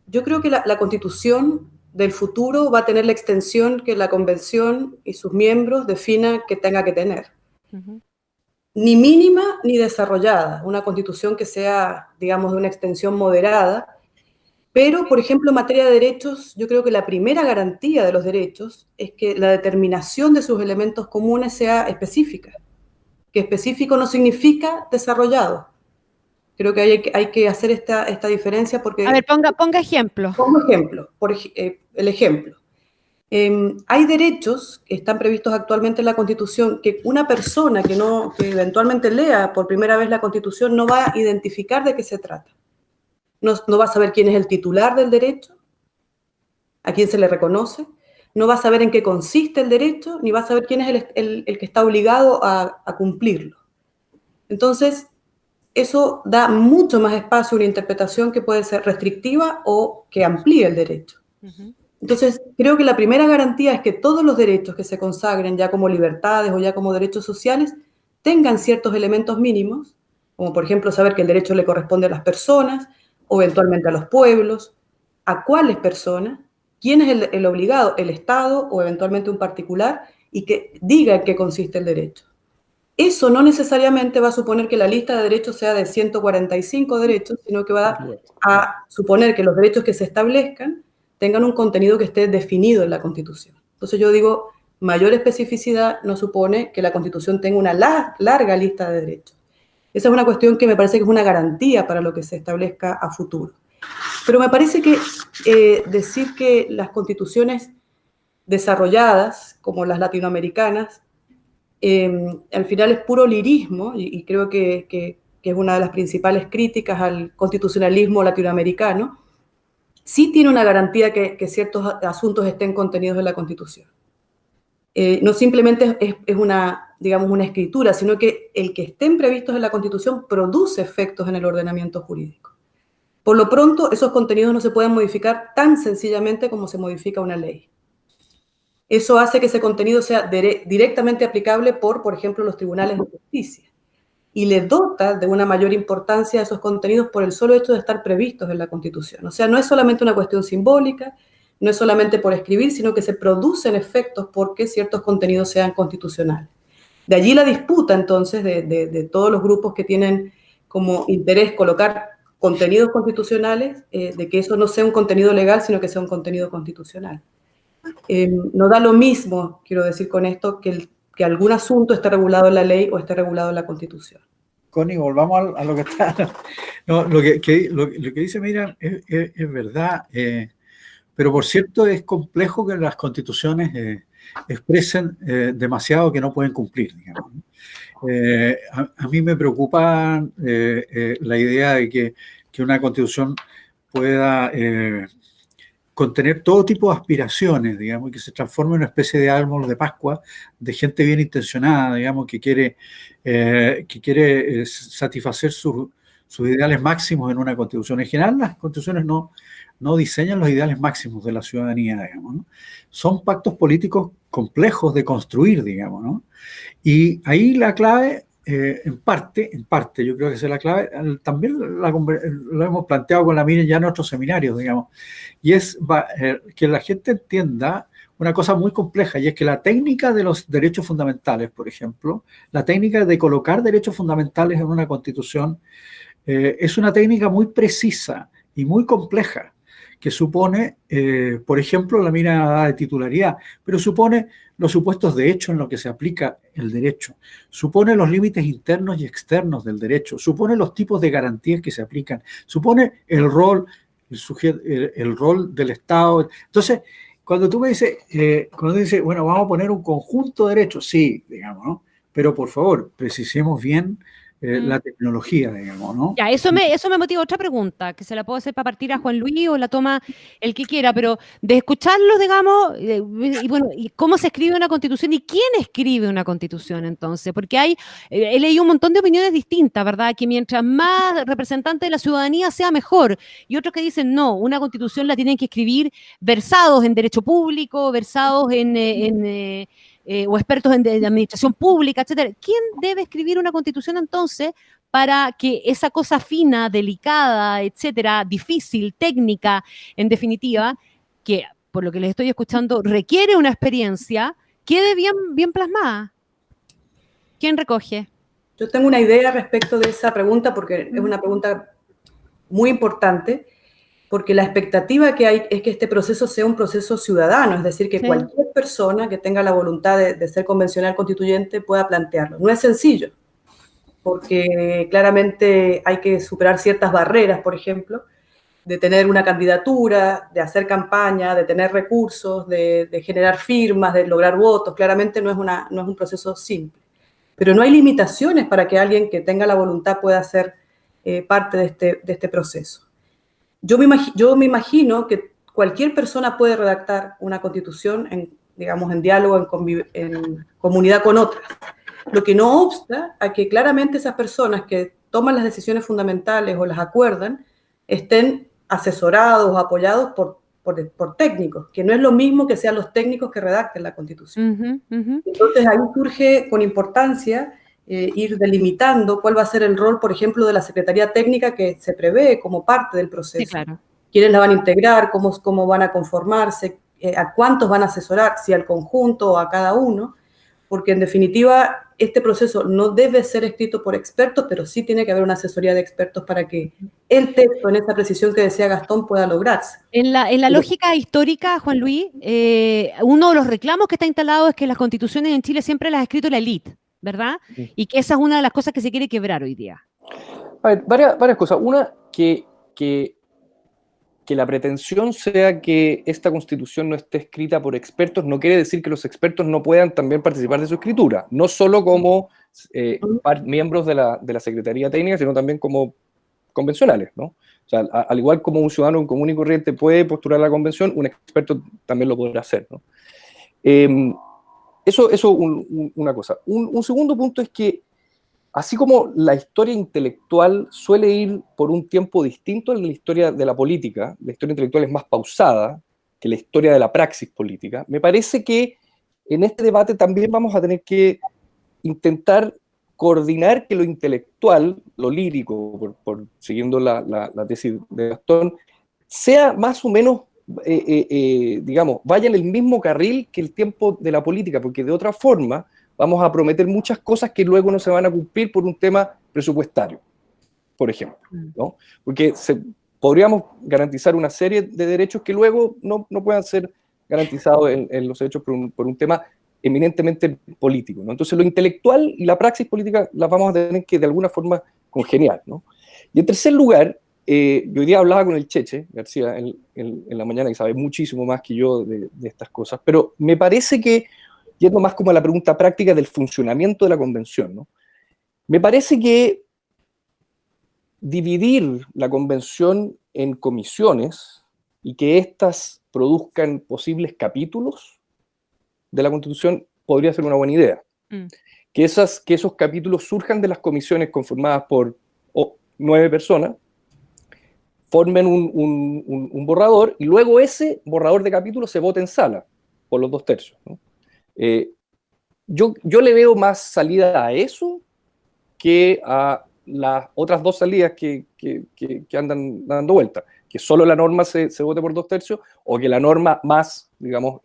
Yo creo que la Constitución del futuro va a tener la extensión que la Convención y sus miembros definan que tenga que tener. Ujú. Ni mínima ni desarrollada, una Constitución que sea, digamos, de una extensión moderada. Pero, por ejemplo, en materia de derechos, yo creo que la primera garantía de los derechos es que la determinación de sus elementos comunes sea específica. Que específico no significa desarrollado. Creo que hay que hacer esta diferencia porque... A ver, ponga ejemplos. Como ejemplo, el ejemplo. Hay derechos que están previstos actualmente en la Constitución que una persona que eventualmente lea por primera vez la Constitución no va a identificar de qué se trata. No va a saber quién es el titular del derecho, a quién se le reconoce, no va a saber en qué consiste el derecho, ni va a saber quién es el que está obligado a cumplirlo. Entonces, eso da mucho más espacio a una interpretación que puede ser restrictiva o que amplíe el derecho. Ujú. Entonces, creo que la primera garantía es que todos los derechos que se consagren ya como libertades o ya como derechos sociales tengan ciertos elementos mínimos, como por ejemplo saber que el derecho le corresponde a las personas, o eventualmente a los pueblos, a cuáles personas, quién es el obligado, el Estado o eventualmente un particular, y que diga en qué consiste el derecho. Eso no necesariamente va a suponer que la lista de derechos sea de 145 derechos, sino que va a suponer que los derechos que se establezcan tengan un contenido que esté definido en la Constitución. Entonces yo digo, mayor especificidad no supone que la Constitución tenga una larga lista de derechos. Esa es una cuestión que me parece que es una garantía para lo que se establezca a futuro. Pero me parece que decir que las constituciones desarrolladas, como las latinoamericanas, al final es puro lirismo, y creo que es una de las principales críticas al constitucionalismo latinoamericano, sí tiene una garantía que ciertos asuntos estén contenidos en la Constitución. No simplemente es digamos, una escritura, sino que el que estén previstos en la Constitución produce efectos en el ordenamiento jurídico. Por lo pronto, esos contenidos no se pueden modificar tan sencillamente como se modifica una ley. Eso hace que ese contenido sea directamente aplicable por ejemplo, los tribunales de justicia. Y le dota de una mayor importancia a esos contenidos por el solo hecho de estar previstos en la Constitución. O sea, no es solamente una cuestión simbólica, no es solamente por escribir, sino que se producen efectos porque ciertos contenidos sean constitucionales. De allí la disputa, entonces, de todos los grupos que tienen como interés colocar contenidos constitucionales, de que eso no sea un contenido legal, sino que sea un contenido constitucional. No da lo mismo, quiero decir con esto, que algún asunto esté regulado en la ley o esté regulado en la Constitución. Connie, volvamos a lo que está. No, lo que dice Miriam es verdad, pero por cierto es complejo que las constituciones expresen demasiado que no pueden cumplir, digamos. A mí me preocupa la idea de que una constitución pueda contener todo tipo de aspiraciones, digamos, y que se transforme en una especie de árbol de Pascua de gente bien intencionada, digamos, que quiere satisfacer sus ideales máximos en una constitución. En general, las constituciones no diseñan los ideales máximos de la ciudadanía, digamos, ¿no? Son pactos políticos complejos de construir, digamos, ¿no? Y ahí la clave, en parte, yo creo que esa es la clave, también lo hemos planteado con la Miriam ya en nuestros seminarios, digamos, y es que la gente entienda una cosa muy compleja, y es que la técnica de los derechos fundamentales, por ejemplo, la técnica de colocar derechos fundamentales en una constitución es una técnica muy precisa y muy compleja, que supone, por ejemplo, la mirada de titularidad, pero supone los supuestos de hecho en los que se aplica el derecho, supone los límites internos y externos del derecho, supone los tipos de garantías que se aplican, supone el rol, el rol del Estado. Entonces, cuando tú me dices, bueno, vamos a poner un conjunto de derechos, sí, digamos, ¿no? Pero por favor, precisemos bien la tecnología, digamos, ¿no? Ya, eso me motiva otra pregunta, que se la puedo hacer para partir a Juan Luis o la toma el que quiera, pero de escucharlos, digamos, y bueno, y cómo se escribe una constitución y quién escribe una constitución entonces, porque he leído un montón de opiniones distintas, ¿verdad? Que mientras más representante de la ciudadanía sea mejor, y otros que dicen, no, una constitución la tienen que escribir versados en derecho público, versados o expertos de administración pública, etcétera. ¿Quién debe escribir una constitución entonces para que esa cosa fina, delicada, etcétera, difícil, técnica, en definitiva, que por lo que les estoy escuchando requiere una experiencia, quede bien plasmada? ¿Quién recoge? Yo tengo una idea respecto de esa pregunta porque es una pregunta muy importante, porque la expectativa que hay es que este proceso sea un proceso ciudadano, es decir, que Sí. cualquier persona que tenga la voluntad de ser convencional constituyente pueda plantearlo. No es sencillo, porque claramente hay que superar ciertas barreras, por ejemplo, de tener una candidatura, de hacer campaña, de tener recursos, de generar firmas, de lograr votos. Claramente no es un proceso simple. Pero no hay limitaciones para que alguien que tenga la voluntad pueda ser parte de este proceso. Yo me imagino que cualquier persona puede redactar una constitución, digamos, en diálogo, en comunidad con otras. Lo que no obsta a que claramente esas personas que toman las decisiones fundamentales o las acuerdan estén asesorados o apoyados por técnicos, que no es lo mismo que sean los técnicos que redacten la constitución. Entonces ahí surge con importancia ir delimitando cuál va a ser el rol, por ejemplo, de la Secretaría Técnica que se prevé como parte del proceso. Sí, claro. ¿Quiénes la van a integrar? ¿Cómo van a conformarse? ¿A cuántos van a asesorar? ¿Si al conjunto o a cada uno? Porque en definitiva este proceso no debe ser escrito por expertos, pero sí tiene que haber una asesoría de expertos para que el texto en esa precisión que decía Gastón pueda lograrse. En la lógica histórica, Juan Luis, uno de los reclamos que está instalado es que las constituciones en Chile siempre las ha escrito la élite, ¿verdad? Y que esa es una de las cosas que se quiere quebrar hoy día. A ver, varias cosas. Una, que la pretensión sea que esta constitución no esté escrita por expertos no quiere decir que los expertos no puedan también participar de su escritura, no solo como miembros de la Secretaría Técnica, sino también como convencionales, ¿no? O sea, al igual como un ciudadano común y corriente puede postular a la convención, un experto también lo podrá hacer, ¿no? Eso una cosa. Un segundo punto es que así como la historia intelectual suele ir por un tiempo distinto a la historia de la política, la historia intelectual es más pausada que la historia de la praxis política, me parece que en este debate también vamos a tener que intentar coordinar que lo intelectual, lo lírico, siguiendo la tesis de Gastón, sea más o menos, digamos, vaya en el mismo carril que el tiempo de la política, porque de otra forma vamos a prometer muchas cosas que luego no se van a cumplir por un tema presupuestario, por ejemplo, ¿no? Porque podríamos garantizar una serie de derechos que luego no puedan ser garantizados en los hechos por un tema eminentemente político, ¿no? Entonces lo intelectual y la praxis política las vamos a tener que de alguna forma congeniar, ¿no? Y en tercer lugar, yo hoy día hablaba con el Cheche García en la mañana, que sabe muchísimo más que yo de estas cosas, pero me parece que, yendo más como a la pregunta práctica del funcionamiento de la convención, ¿no? Me parece que dividir la convención en comisiones y que éstas produzcan posibles capítulos de la Constitución podría ser una buena idea. Que esos capítulos surjan de las comisiones conformadas por 9 personas, formen un borrador y luego ese borrador de capítulos se vote en sala por los 2/3, ¿no? Yo le veo más salida a eso que a las otras 2 salidas que andan dando vuelta, que solo la norma se vote por 2/3 o que la norma más, digamos,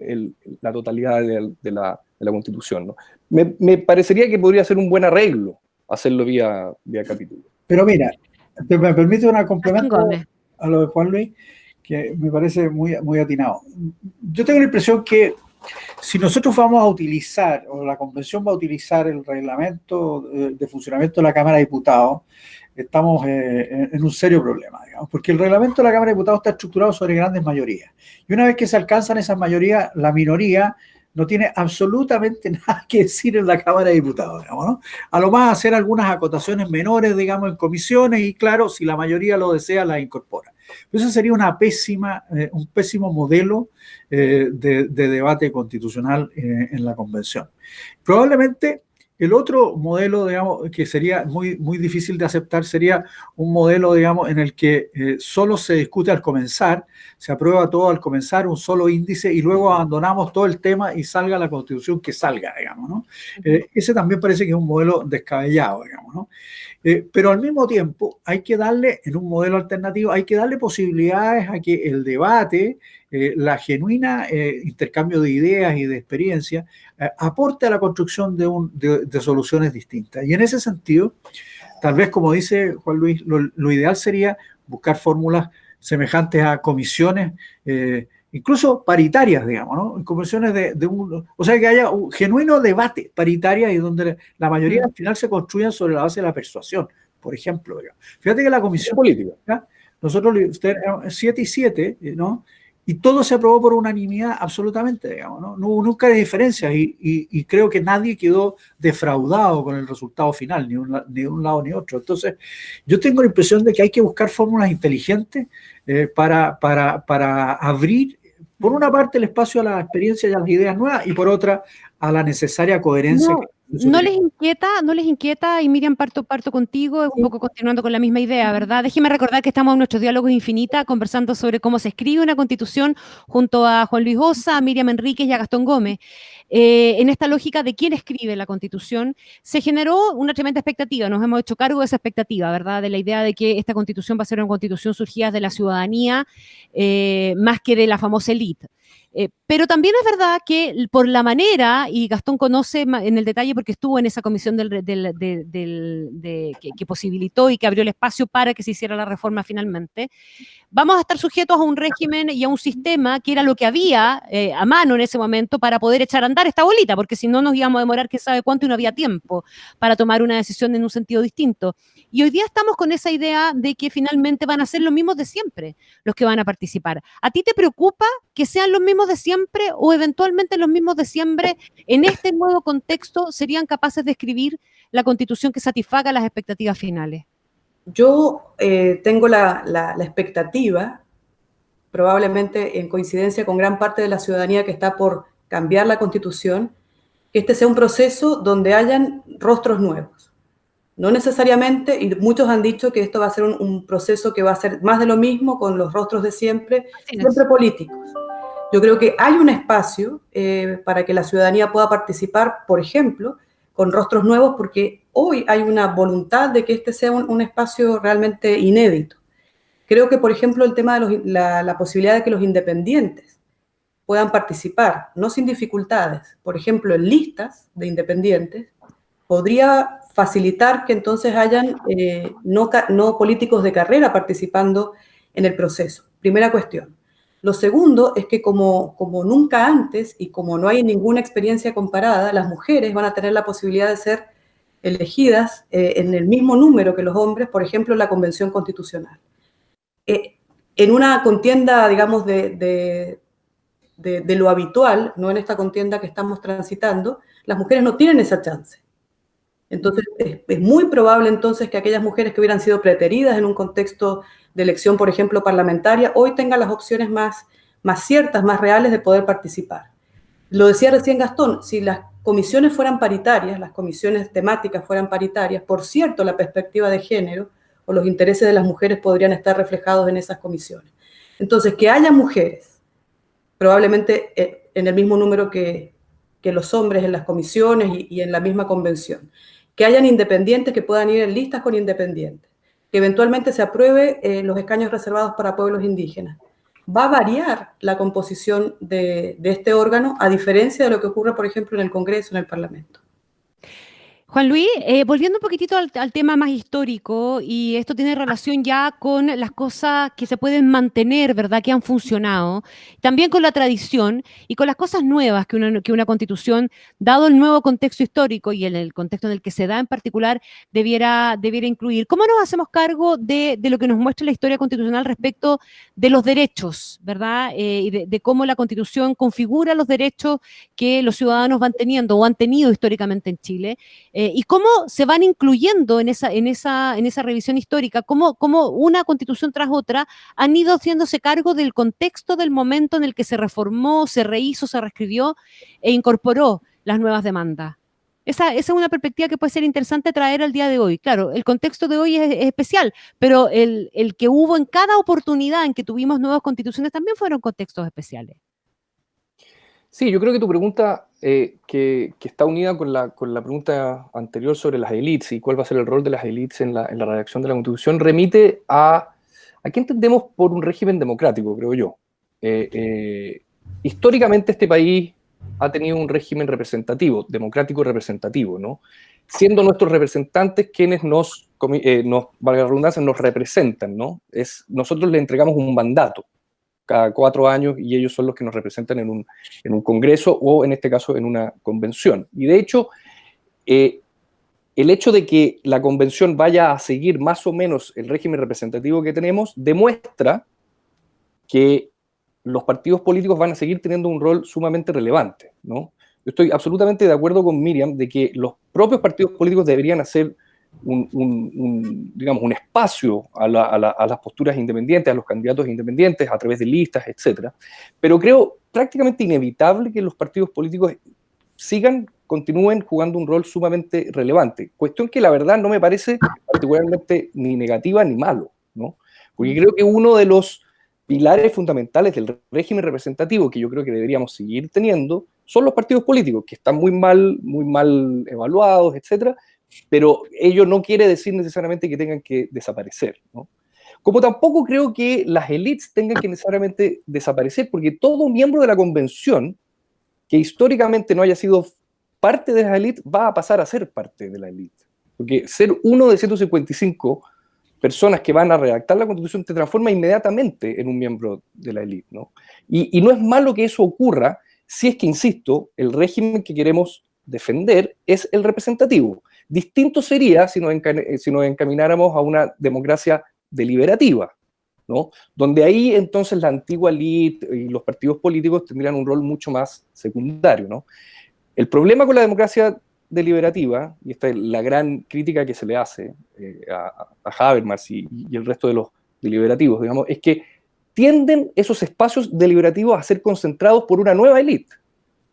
la totalidad de la Constitución, ¿no? Me parecería que podría ser un buen arreglo hacerlo vía capítulo. Pero mira, Me permite un Gastón complemento Gómez. a lo de Juan Luis, que me parece muy atinado. Yo tengo la impresión que si nosotros vamos a utilizar, o la convención va a utilizar el reglamento de funcionamiento de la Cámara de Diputados, estamos en un serio problema, digamos, porque el reglamento de la Cámara de Diputados está estructurado sobre grandes mayorías. Y una vez que se alcanzan esas mayorías, la minoría no tiene absolutamente nada que decir en la Cámara de Diputados, digamos, ¿no? A lo más hacer algunas acotaciones menores, digamos, en comisiones y, claro, si la mayoría lo desea, las incorpora. Eso sería un pésimo modelo de debate constitucional en la convención. Probablemente el otro modelo, digamos, que sería muy difícil de aceptar sería un modelo, digamos, en el que solo se discute al comenzar, se aprueba todo al comenzar, un solo índice, y luego abandonamos todo el tema y salga la constitución que salga, digamos, ¿no? Ese también parece que es un modelo descabellado, digamos, ¿no? Pero al mismo tiempo hay que darle, en un modelo alternativo, hay que darle posibilidades a que el debate, la genuina intercambio de ideas y de experiencias, aporte a la construcción de soluciones distintas. Y en ese sentido, tal vez, como dice Juan Luis, lo ideal sería buscar fórmulas semejantes a comisiones, incluso paritarias, digamos, ¿no? Comisiones o sea, que haya un genuino debate paritaria y donde la mayoría al final se construyan sobre la base de la persuasión, por ejemplo. Digamos. Fíjate que la comisión política, nosotros 7 y 7, ¿no? Y todo se aprobó por unanimidad absolutamente, digamos, ¿no? No hubo nunca de diferencias y creo que nadie quedó defraudado con el resultado final, ni un lado ni otro. Entonces, yo tengo la impresión de que hay que buscar fórmulas inteligentes para abrir, por una parte, el espacio a la experiencia y a las ideas nuevas, y por otra, a la necesaria coherencia. ¿No les inquieta? Y Miriam, parto contigo, un poco continuando con la misma idea, ¿verdad? Déjeme recordar que estamos en nuestros diálogos Infinita conversando sobre cómo se escribe una constitución junto a Juan Luis Ossa, a Miriam Enríquez y a Gastón Gómez. En esta lógica de quién escribe la constitución, se generó una tremenda expectativa, nos hemos hecho cargo de esa expectativa, ¿verdad? De la idea de que esta constitución va a ser una constitución surgida de la ciudadanía, más que de la famosa élite. Pero también es verdad que por la manera, y Gastón conoce en el detalle porque estuvo en esa comisión que posibilitó y que abrió el espacio para que se hiciera la reforma finalmente, vamos a estar sujetos a un régimen y a un sistema que era lo que había a mano en ese momento para poder echar a andar esta bolita, porque si no nos íbamos a demorar quién sabe cuánto y no había tiempo para tomar una decisión en un sentido distinto. Y hoy día estamos con esa idea de que finalmente van a ser los mismos de siempre los que van a participar. ¿A ti te preocupa que sean los mismos de siempre o eventualmente los mismos de siempre en este nuevo contexto serían capaces de escribir la constitución que satisfaga las expectativas finales? Yo tengo la expectativa, probablemente en coincidencia con gran parte de la ciudadanía que está por cambiar la Constitución, que este sea un proceso donde hayan rostros nuevos. No necesariamente, y muchos han dicho que esto va a ser un proceso que va a ser más de lo mismo con los rostros de siempre, siempre políticos. Yo creo que hay un espacio para que la ciudadanía pueda participar, por ejemplo, con rostros nuevos, porque hoy hay una voluntad de que este sea un espacio realmente inédito. Creo que, por ejemplo, el tema de la posibilidad de que los independientes puedan participar, no sin dificultades, por ejemplo, en listas de independientes, podría facilitar que entonces hayan no políticos de carrera participando en el proceso. Primera cuestión. Lo segundo es que como nunca antes y como no hay ninguna experiencia comparada, las mujeres van a tener la posibilidad de ser elegidas en el mismo número que los hombres, por ejemplo, en la Convención Constitucional. En una contienda, digamos, de lo habitual, no en esta contienda que estamos transitando, las mujeres no tienen esa chance. Entonces, es muy probable entonces que aquellas mujeres que hubieran sido preteridas en un contexto de elección, por ejemplo, parlamentaria, hoy tengan las opciones más ciertas, más reales de poder participar. Lo decía recién Gastón, si las comisiones fueran paritarias, las comisiones temáticas fueran paritarias, por cierto, la perspectiva de género o los intereses de las mujeres podrían estar reflejados en esas comisiones. Entonces, que haya mujeres, probablemente en el mismo número que los hombres en las comisiones y en la misma convención, que hayan independientes que puedan ir en listas con independientes, que eventualmente se apruebe los escaños reservados para pueblos indígenas. Va a variar la composición de este órgano, a diferencia de lo que ocurre, por ejemplo, en el Congreso, en el Parlamento. Juan Luis, volviendo un poquitito al tema más histórico, y esto tiene relación ya con las cosas que se pueden mantener, ¿verdad? Que han funcionado, también con la tradición y con las cosas nuevas que una constitución, dado el nuevo contexto histórico y el contexto en el que se da en particular, debiera incluir. ¿Cómo nos hacemos cargo de lo que nos muestra la historia constitucional respecto de los derechos, ¿verdad? Y de cómo la constitución configura los derechos que los ciudadanos van teniendo o han tenido históricamente en Chile. Y cómo se van incluyendo en esa revisión histórica, cómo una constitución tras otra han ido haciéndose cargo del contexto del momento en el que se reformó, se rehizo, se reescribió e incorporó las nuevas demandas. Esa es una perspectiva que puede ser interesante traer al día de hoy. Claro, el contexto de hoy es especial, pero el que hubo en cada oportunidad en que tuvimos nuevas constituciones también fueron contextos especiales. Sí, yo creo que tu pregunta, que está unida con la pregunta anterior sobre las élites y cuál va a ser el rol de las élites en la redacción de la Constitución, remite a qué entendemos por un régimen democrático, creo yo. Históricamente este país ha tenido un régimen representativo, democrático representativo, ¿no? Siendo nuestros representantes quienes valga la redundancia, nos representan, ¿no? Nosotros le entregamos un mandato cada 4 años y ellos son los que nos representan en un congreso o en este caso en una convención. Y de hecho, el hecho de que la convención vaya a seguir más o menos el régimen representativo que tenemos demuestra que los partidos políticos van a seguir teniendo un rol sumamente relevante, ¿no? Yo estoy absolutamente de acuerdo con Miriam de que los propios partidos políticos deberían hacer digamos, un espacio a las posturas independientes, a los candidatos independientes, a través de listas, etc. Pero creo prácticamente inevitable que los partidos políticos continúen jugando un rol sumamente relevante. Cuestión que la verdad no me parece particularmente ni negativa ni malo, ¿no? Porque creo que uno de los pilares fundamentales del régimen representativo que yo creo que deberíamos seguir teniendo son los partidos políticos, que están muy mal evaluados, etcétera, pero ello no quiere decir necesariamente que tengan que desaparecer, ¿no? Como tampoco creo que las élites tengan que necesariamente desaparecer, porque todo miembro de la convención que históricamente no haya sido parte de la élite va a pasar a ser parte de la élite. Porque ser uno de 155 personas que van a redactar la Constitución te transforma inmediatamente en un miembro de la élite, ¿no? Y no es malo que eso ocurra si es que, insisto, el régimen que queremos defender es el representativo. Distinto sería si nos encamináramos a una democracia deliberativa, ¿no? Donde ahí entonces la antigua élite y los partidos políticos tendrían un rol mucho más secundario, ¿no? El problema con la democracia deliberativa, y esta es la gran crítica que se le hace a Habermas y el resto de los deliberativos, digamos, es que tienden esos espacios deliberativos a ser concentrados por una nueva élite,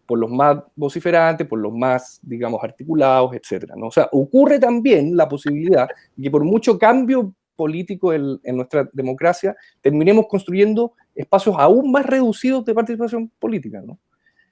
por los más vociferantes, por los más, digamos, articulados, etcétera, ¿no? O sea, ocurre también la posibilidad de que por mucho cambio político en nuestra democracia, terminemos construyendo espacios aún más reducidos de participación política, ¿no?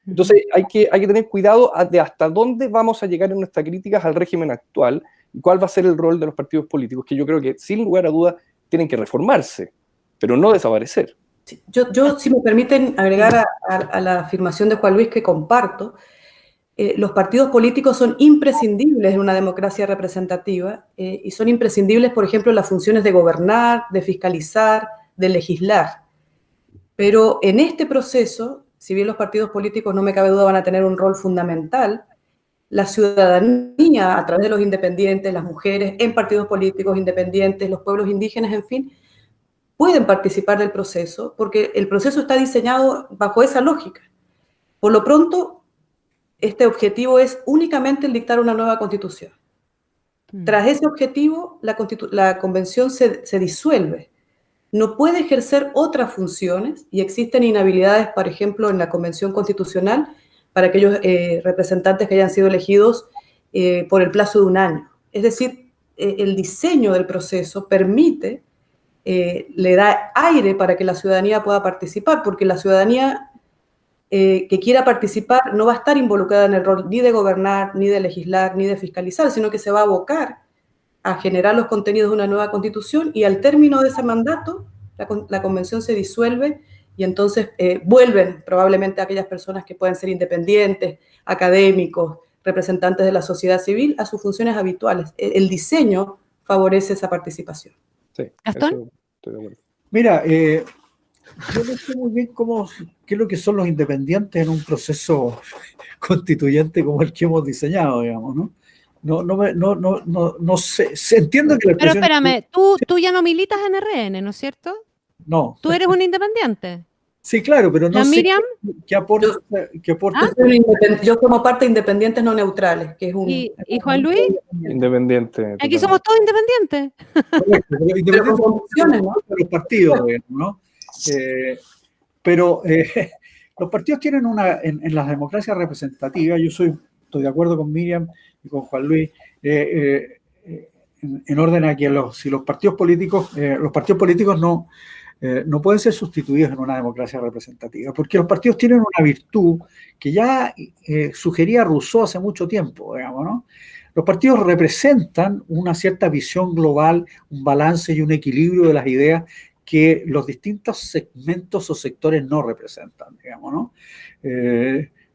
Entonces hay que tener cuidado de hasta dónde vamos a llegar en nuestras críticas al régimen actual y cuál va a ser el rol de los partidos políticos, que yo creo que sin lugar a dudas tienen que reformarse, pero no desaparecer. Sí, yo, si me permiten agregar a la afirmación de Juan Luis, que comparto, los partidos políticos son imprescindibles en una democracia representativa y son imprescindibles, por ejemplo, en las funciones de gobernar, de fiscalizar, de legislar. Pero en este proceso, si bien los partidos políticos, no me cabe duda, van a tener un rol fundamental, la ciudadanía, a través de los independientes, las mujeres en partidos políticos independientes, los pueblos indígenas, en fin, pueden participar del proceso porque el proceso está diseñado bajo esa lógica. Por lo pronto, este objetivo es únicamente el dictar una nueva constitución. Tras ese objetivo, la convención se disuelve. No puede ejercer otras funciones y existen inhabilidades, por ejemplo, en la convención constitucional para aquellos representantes que hayan sido elegidos por el plazo de 1 año. Es decir, el diseño del proceso permite, le da aire para que la ciudadanía pueda participar, porque la ciudadanía que quiera participar no va a estar involucrada en el rol ni de gobernar, ni de legislar, ni de fiscalizar, sino que se va a abocar a generar los contenidos de una nueva constitución y al término de ese mandato la convención se disuelve y entonces vuelven probablemente aquellas personas que pueden ser independientes, académicos, representantes de la sociedad civil a sus funciones habituales. El diseño favorece esa participación. Sí, ¿Gastón? eso estoy de acuerdo. Mira, yo no sé muy bien qué es lo que son los independientes en un proceso constituyente como el que hemos diseñado, digamos, ¿no? No sé. Entiendo que la Pero expresión... espérame, tú ya no militas en RN, ¿no es cierto? No. Tú eres un independiente. Sí, claro, pero no ¿La sé Miriam? qué aporta. ¿Ah? Yo formo parte de Independientes No Neutrales, que es un... ¿Y Juan Luis? Independiente. Aquí totalmente. somos todos independientes. Correcto, pero Pero independiente con convicciones, ¿no? de los partidos, digamos, ¿no? Pero los partidos tienen en las democracias representativas, estoy de acuerdo con Miriam y con Juan Luis, en orden a que si los partidos políticos no pueden ser sustituidos en una democracia representativa, porque los partidos tienen una virtud que ya sugería Rousseau hace mucho tiempo, digamos, ¿no? Los partidos representan una cierta visión global, un balance y un equilibrio de las ideas que los distintos segmentos o sectores no representan, digamos, ¿no?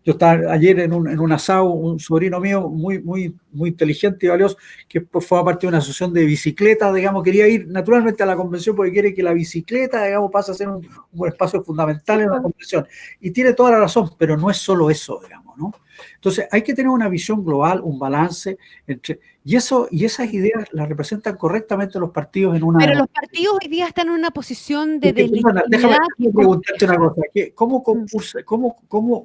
Yo estaba ayer en un asado, un sobrino mío muy inteligente y valioso, que fue parte de una asociación de bicicletas, digamos, quería ir naturalmente a la convención porque quiere que la bicicleta, digamos, pase a ser un espacio fundamental en la convención. Y tiene toda la razón, pero no es solo eso, digamos, ¿no? Entonces hay que tener una visión global, un balance y esas ideas las representan correctamente los partidos en una... Pero los partidos hoy día están en una posición de Perdona, deslegitimidad. déjame preguntarte una cosa.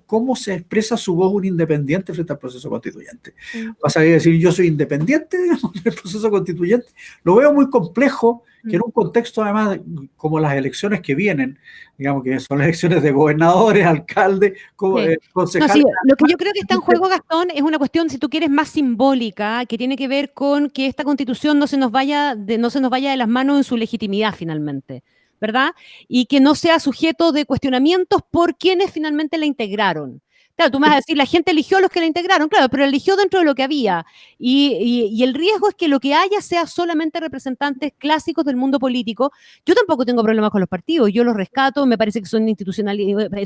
¿Cómo se expresa su voz un independiente frente al proceso constituyente? ¿Vas a decir yo soy independiente, digamos, del proceso constituyente? Lo veo muy complejo, que en un contexto además como las elecciones que vienen, digamos que son elecciones de gobernadores, alcaldes, concejales. No, sí, lo que yo creo que está en juego, Gastón, es una cuestión, si tú quieres, más simbólica, que tiene que ver con que esta constitución no se nos vaya de las manos en su legitimidad finalmente, ¿verdad? Y que no sea sujeto de cuestionamientos por quienes finalmente la integraron. Claro, tú me vas a decir, la gente eligió a los que la integraron, claro, pero eligió dentro de lo que había. Y el riesgo es que lo que haya sea solamente representantes clásicos del mundo político. Yo tampoco tengo problemas con los partidos, yo los rescato, me parece que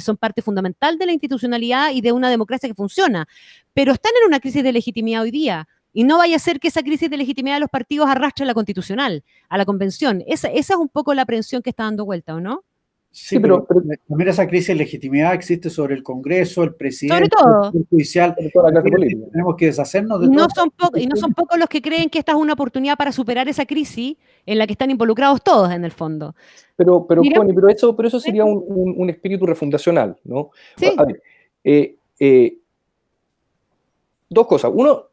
son parte fundamental de la institucionalidad y de una democracia que funciona, pero están en una crisis de legitimidad hoy día. Y no vaya a ser que esa crisis de legitimidad de los partidos arrastre a la constitucional, a la convención. Esa es un poco la aprehensión que está dando vuelta, ¿o no? Sí, pero también esa crisis de legitimidad existe sobre el Congreso, el presidente, todo. el judicial. Toda la clase política. Tenemos que deshacernos de No todo. son pocos los que creen que esta es una oportunidad para superar esa crisis en la que están involucrados todos en el fondo. Pero Mira, Connie, pero eso sería un espíritu refundacional, ¿no? Sí. A ver, dos cosas. Uno,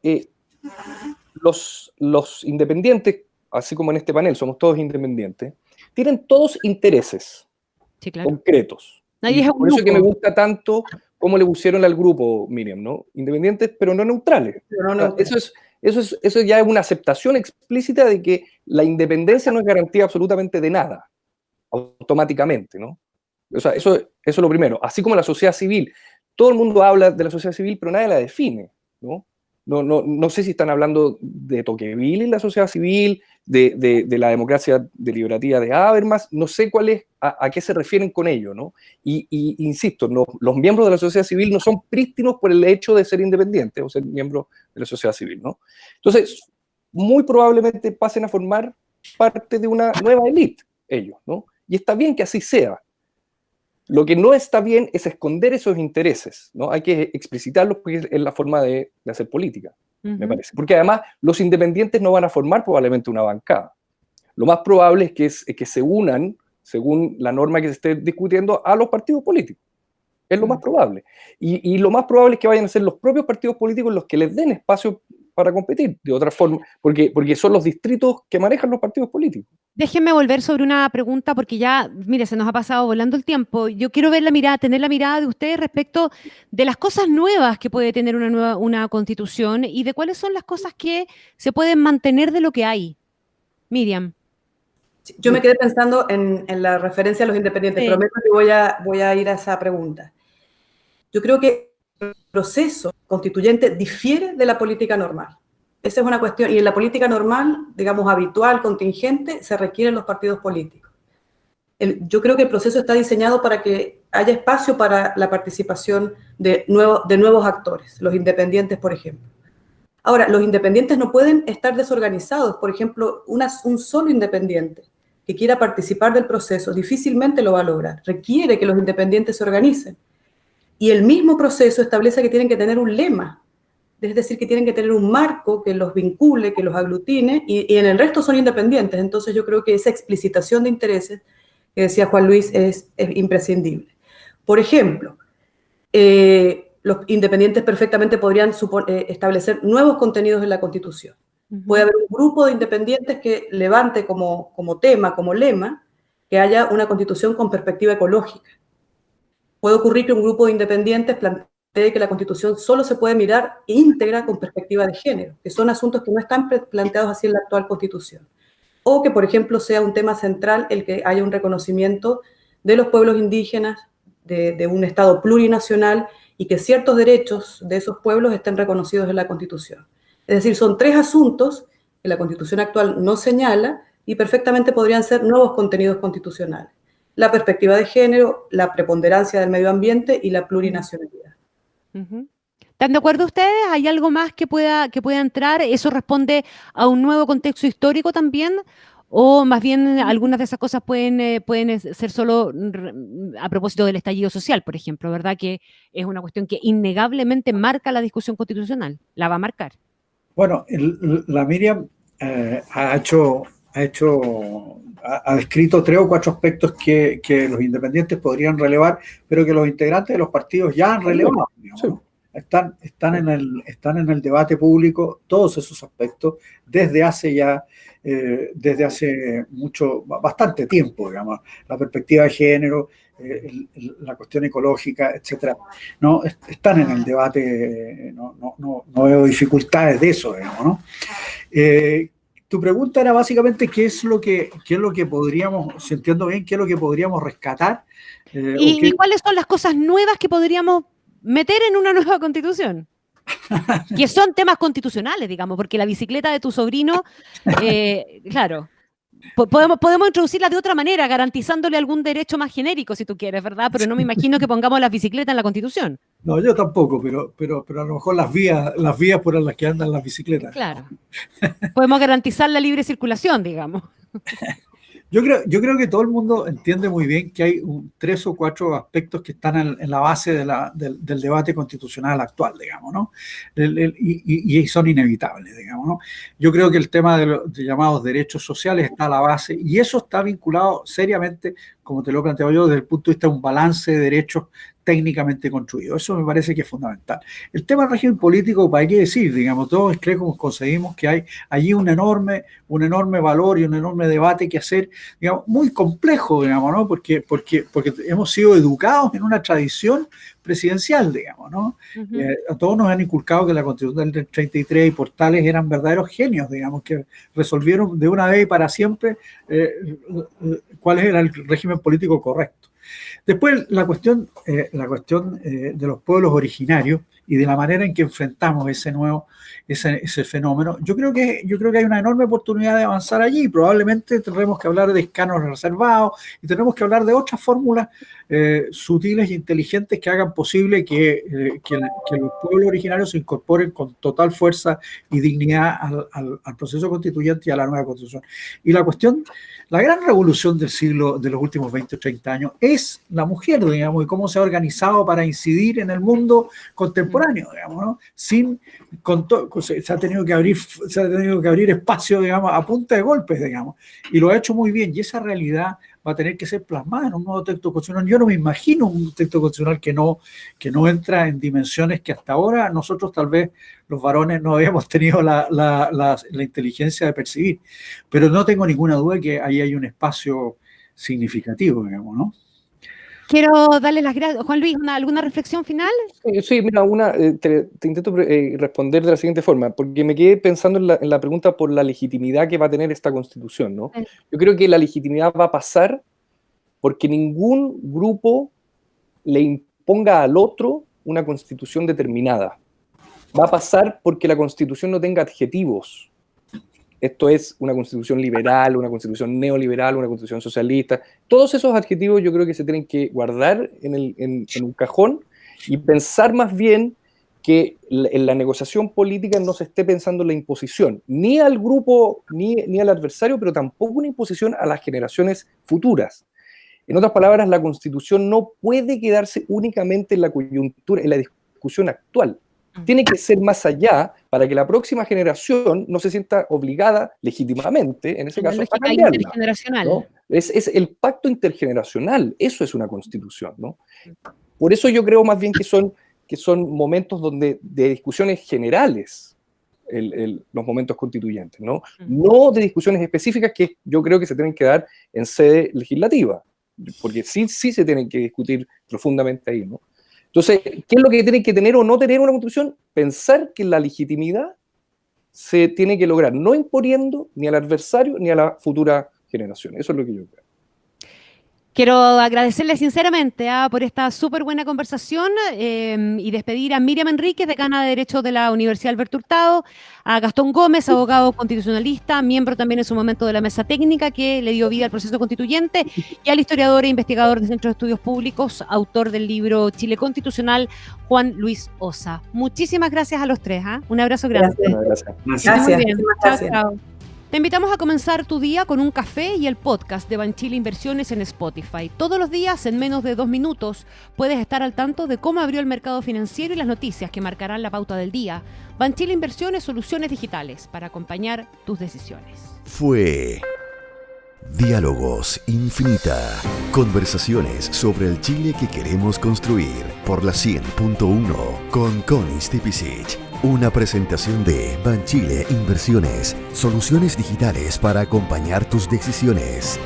los independientes, así como en este panel somos todos independientes, tienen todos intereses Sí, claro. concretos. Nadie Y es un por eso que grupo. me gusta tanto cómo le pusieron al grupo, Miriam, ¿no? Independientes, pero no neutrales. Pero no neutrales. Eso ya es una aceptación explícita de que la independencia no es garantía absolutamente de nada, automáticamente, ¿no? O sea, eso es lo primero. Así como la sociedad civil. Todo el mundo habla de la sociedad civil, pero nadie la define, ¿no? No sé si están hablando de Tocqueville y la sociedad civil, de la democracia deliberativa de Habermas, no sé cuál es, a qué se refieren con ello, ¿no? Y insisto, los miembros de la sociedad civil no son prístinos por el hecho de ser independientes o ser miembros de la sociedad civil, ¿no? Entonces, muy probablemente pasen a formar parte de una nueva élite, ellos, ¿no? Y está bien que así sea. Lo que no está bien es esconder esos intereses, ¿no? Hay que explicitarlos porque es la forma de hacer política, me parece. Porque además los independientes no van a formar probablemente una bancada. Lo más probable es que se unan, según la norma que se esté discutiendo, a los partidos políticos. Es lo más probable. Y lo más probable es que vayan a ser los propios partidos políticos los que les den espacio para competir, de otra forma, porque son los distritos que manejan los partidos políticos. Déjenme volver sobre una pregunta porque ya, mire, se nos ha pasado volando el tiempo. Yo quiero ver tener la mirada de ustedes respecto de las cosas nuevas que puede tener una constitución y de cuáles son las cosas que se pueden mantener de lo que hay. Miriam. Yo me quedé pensando en la referencia a los independientes, Sí. prometo que voy a ir a esa pregunta. Yo creo que el proceso constituyente difiere de la política normal. Esa es una cuestión, y en la política normal, digamos habitual, contingente, se requieren los partidos políticos. Yo creo que el proceso está diseñado para que haya espacio para la participación de nuevos actores, los independientes, por ejemplo. Ahora, los independientes no pueden estar desorganizados. Por ejemplo, un solo independiente que quiera participar del proceso difícilmente lo va a lograr. Requiere que los independientes se organicen. Y el mismo proceso establece que tienen que tener un lema, es decir, que tienen que tener un marco que los vincule, que los aglutine, y en el resto son independientes. Entonces yo creo que esa explicitación de intereses que decía Juan Luis es imprescindible. Por ejemplo, los independientes perfectamente podrían establecer nuevos contenidos en la Constitución. Puede haber un grupo de independientes que levante como tema, como lema, que haya una Constitución con perspectiva ecológica. Puede ocurrir que un grupo de independientes plantee que la Constitución solo se puede mirar íntegra con perspectiva de género, que son asuntos que no están planteados así en la actual Constitución. O que, por ejemplo, sea un tema central el que haya un reconocimiento de los pueblos indígenas, de un Estado plurinacional, y que ciertos derechos de esos pueblos estén reconocidos en la Constitución. Es decir, son 3 asuntos que la Constitución actual no señala y perfectamente podrían ser nuevos contenidos constitucionales: la perspectiva de género, la preponderancia del medio ambiente y la plurinacionalidad. ¿Están de acuerdo ustedes? ¿Hay algo más que pueda entrar? ¿Eso responde a un nuevo contexto histórico también? ¿O más bien algunas de esas cosas pueden ser solo a propósito del estallido social, por ejemplo, ¿verdad? Que es una cuestión que innegablemente marca la discusión constitucional, la va a marcar. Bueno, la Miriam ha descrito 3 o 4 aspectos que los independientes podrían relevar, pero que los integrantes de los partidos ya han relevado, digamos, ¿no? Están en el debate público todos esos aspectos desde hace bastante tiempo, digamos. La perspectiva de género, la cuestión ecológica, etcétera, no están en el debate. No veo dificultades de eso, digamos, ¿no? Tu pregunta era básicamente qué es lo que podríamos, si entiendo bien, qué es lo que podríamos rescatar. ¿Y cuáles son las cosas nuevas que podríamos meter en una nueva constitución? Que son temas constitucionales, digamos, porque la bicicleta de tu sobrino, claro, podemos introducirla de otra manera, garantizándole algún derecho más genérico, si tú quieres, ¿verdad? Pero no me imagino que pongamos la bicicleta en la Constitución. No, yo tampoco, pero a lo mejor las vías por las que andan las bicicletas. Claro. Podemos garantizar la libre circulación, digamos. Yo creo que todo el mundo entiende muy bien que hay 3 o 4 aspectos que están en la base del debate constitucional actual, digamos, ¿no? Y son inevitables, digamos, ¿no? Yo creo que el tema de los llamados derechos sociales está a la base, y eso está vinculado seriamente, como te lo he planteado yo, desde el punto de vista de un balance de derechos técnicamente construido. Eso me parece que es fundamental. El tema del régimen político, ¿para qué decir? Digamos, todos conseguimos que hay allí un enorme valor y un enorme debate que hacer, digamos, muy complejo, digamos, ¿no? Porque hemos sido educados en una tradición presidencial, digamos, ¿no? A todos nos han inculcado que la Constitución del 33 y Portales eran verdaderos genios, digamos, que resolvieron de una vez y para siempre cuál era el régimen político correcto. Después, la cuestión de los pueblos originarios y de la manera en que enfrentamos ese fenómeno, yo creo que hay una enorme oportunidad de avanzar allí. Probablemente tendremos que hablar de escanos reservados y tendremos que hablar de otras fórmulas sutiles e inteligentes que hagan posible que los pueblos originarios se incorporen con total fuerza y dignidad al proceso constituyente y a la nueva Constitución. Y la gran revolución de los últimos 20 o 30 años es la mujer, digamos, y cómo se ha organizado para incidir en el mundo contemporáneo, digamos, ¿no? Se ha tenido que abrir espacio, digamos, a punta de golpes, digamos, y lo ha hecho muy bien, y esa realidad va a tener que ser plasmada en un nuevo texto constitucional. Yo no me imagino un texto constitucional que no entra en dimensiones que hasta ahora nosotros, tal vez los varones, no habíamos tenido la inteligencia de percibir, pero no tengo ninguna duda que ahí hay un espacio significativo, digamos, ¿no? Quiero darle las gracias. Juan Luis, ¿alguna reflexión final? Sí, mira, te intento responder de la siguiente forma, porque me quedé pensando en la pregunta por la legitimidad que va a tener esta Constitución, ¿no? Yo creo que la legitimidad va a pasar porque ningún grupo le imponga al otro una Constitución determinada. Va a pasar porque la Constitución no tenga adjetivos. Esto es una Constitución liberal, una Constitución neoliberal, una Constitución socialista. Todos esos adjetivos yo creo que se tienen que guardar en un cajón y pensar más bien que en la negociación política no se esté pensando en la imposición, ni al grupo, ni al adversario, pero tampoco una imposición a las generaciones futuras. En otras palabras, la Constitución no puede quedarse únicamente en la coyuntura, en la discusión actual. Tiene que ser más allá para que la próxima generación no se sienta obligada legítimamente, en ese caso, a cambiarla, intergeneracional. ¿no? Es el pacto intergeneracional, eso es una Constitución, ¿no? Por eso yo creo más bien que son momentos de discusiones generales, los momentos constituyentes, ¿no? No de discusiones específicas que yo creo que se tienen que dar en sede legislativa, porque sí se tienen que discutir profundamente ahí, ¿no? Entonces, ¿qué es lo que tiene que tener o no tener una Constitución? Pensar que la legitimidad se tiene que lograr no imponiendo ni al adversario ni a la futura generación. Eso es lo que yo creo. Quiero agradecerle sinceramente por esta súper buena conversación y despedir a Miriam Enríquez, decana de Derecho de la Universidad Alberto Hurtado, a Gastón Gómez, abogado constitucionalista, miembro también en su momento de la mesa técnica que le dio vida al proceso constituyente, y al historiador e investigador del Centro de Estudios Públicos, autor del libro Chile Constitucional, Juan Luis Ossa. Muchísimas gracias a los tres. Un abrazo grande. Gracias. Muy bien. Chao. Te invitamos a comenzar tu día con un café y el podcast de Banchile Inversiones en Spotify. Todos los días, en menos de 2 minutos, puedes estar al tanto de cómo abrió el mercado financiero y las noticias que marcarán la pauta del día. Banchile Inversiones, soluciones digitales para acompañar tus decisiones. Fue Diálogos Infinita. Conversaciones sobre el Chile que queremos construir por la 100.1 con Connie Stipicic. Una presentación de Banchile Inversiones, soluciones digitales para acompañar tus decisiones.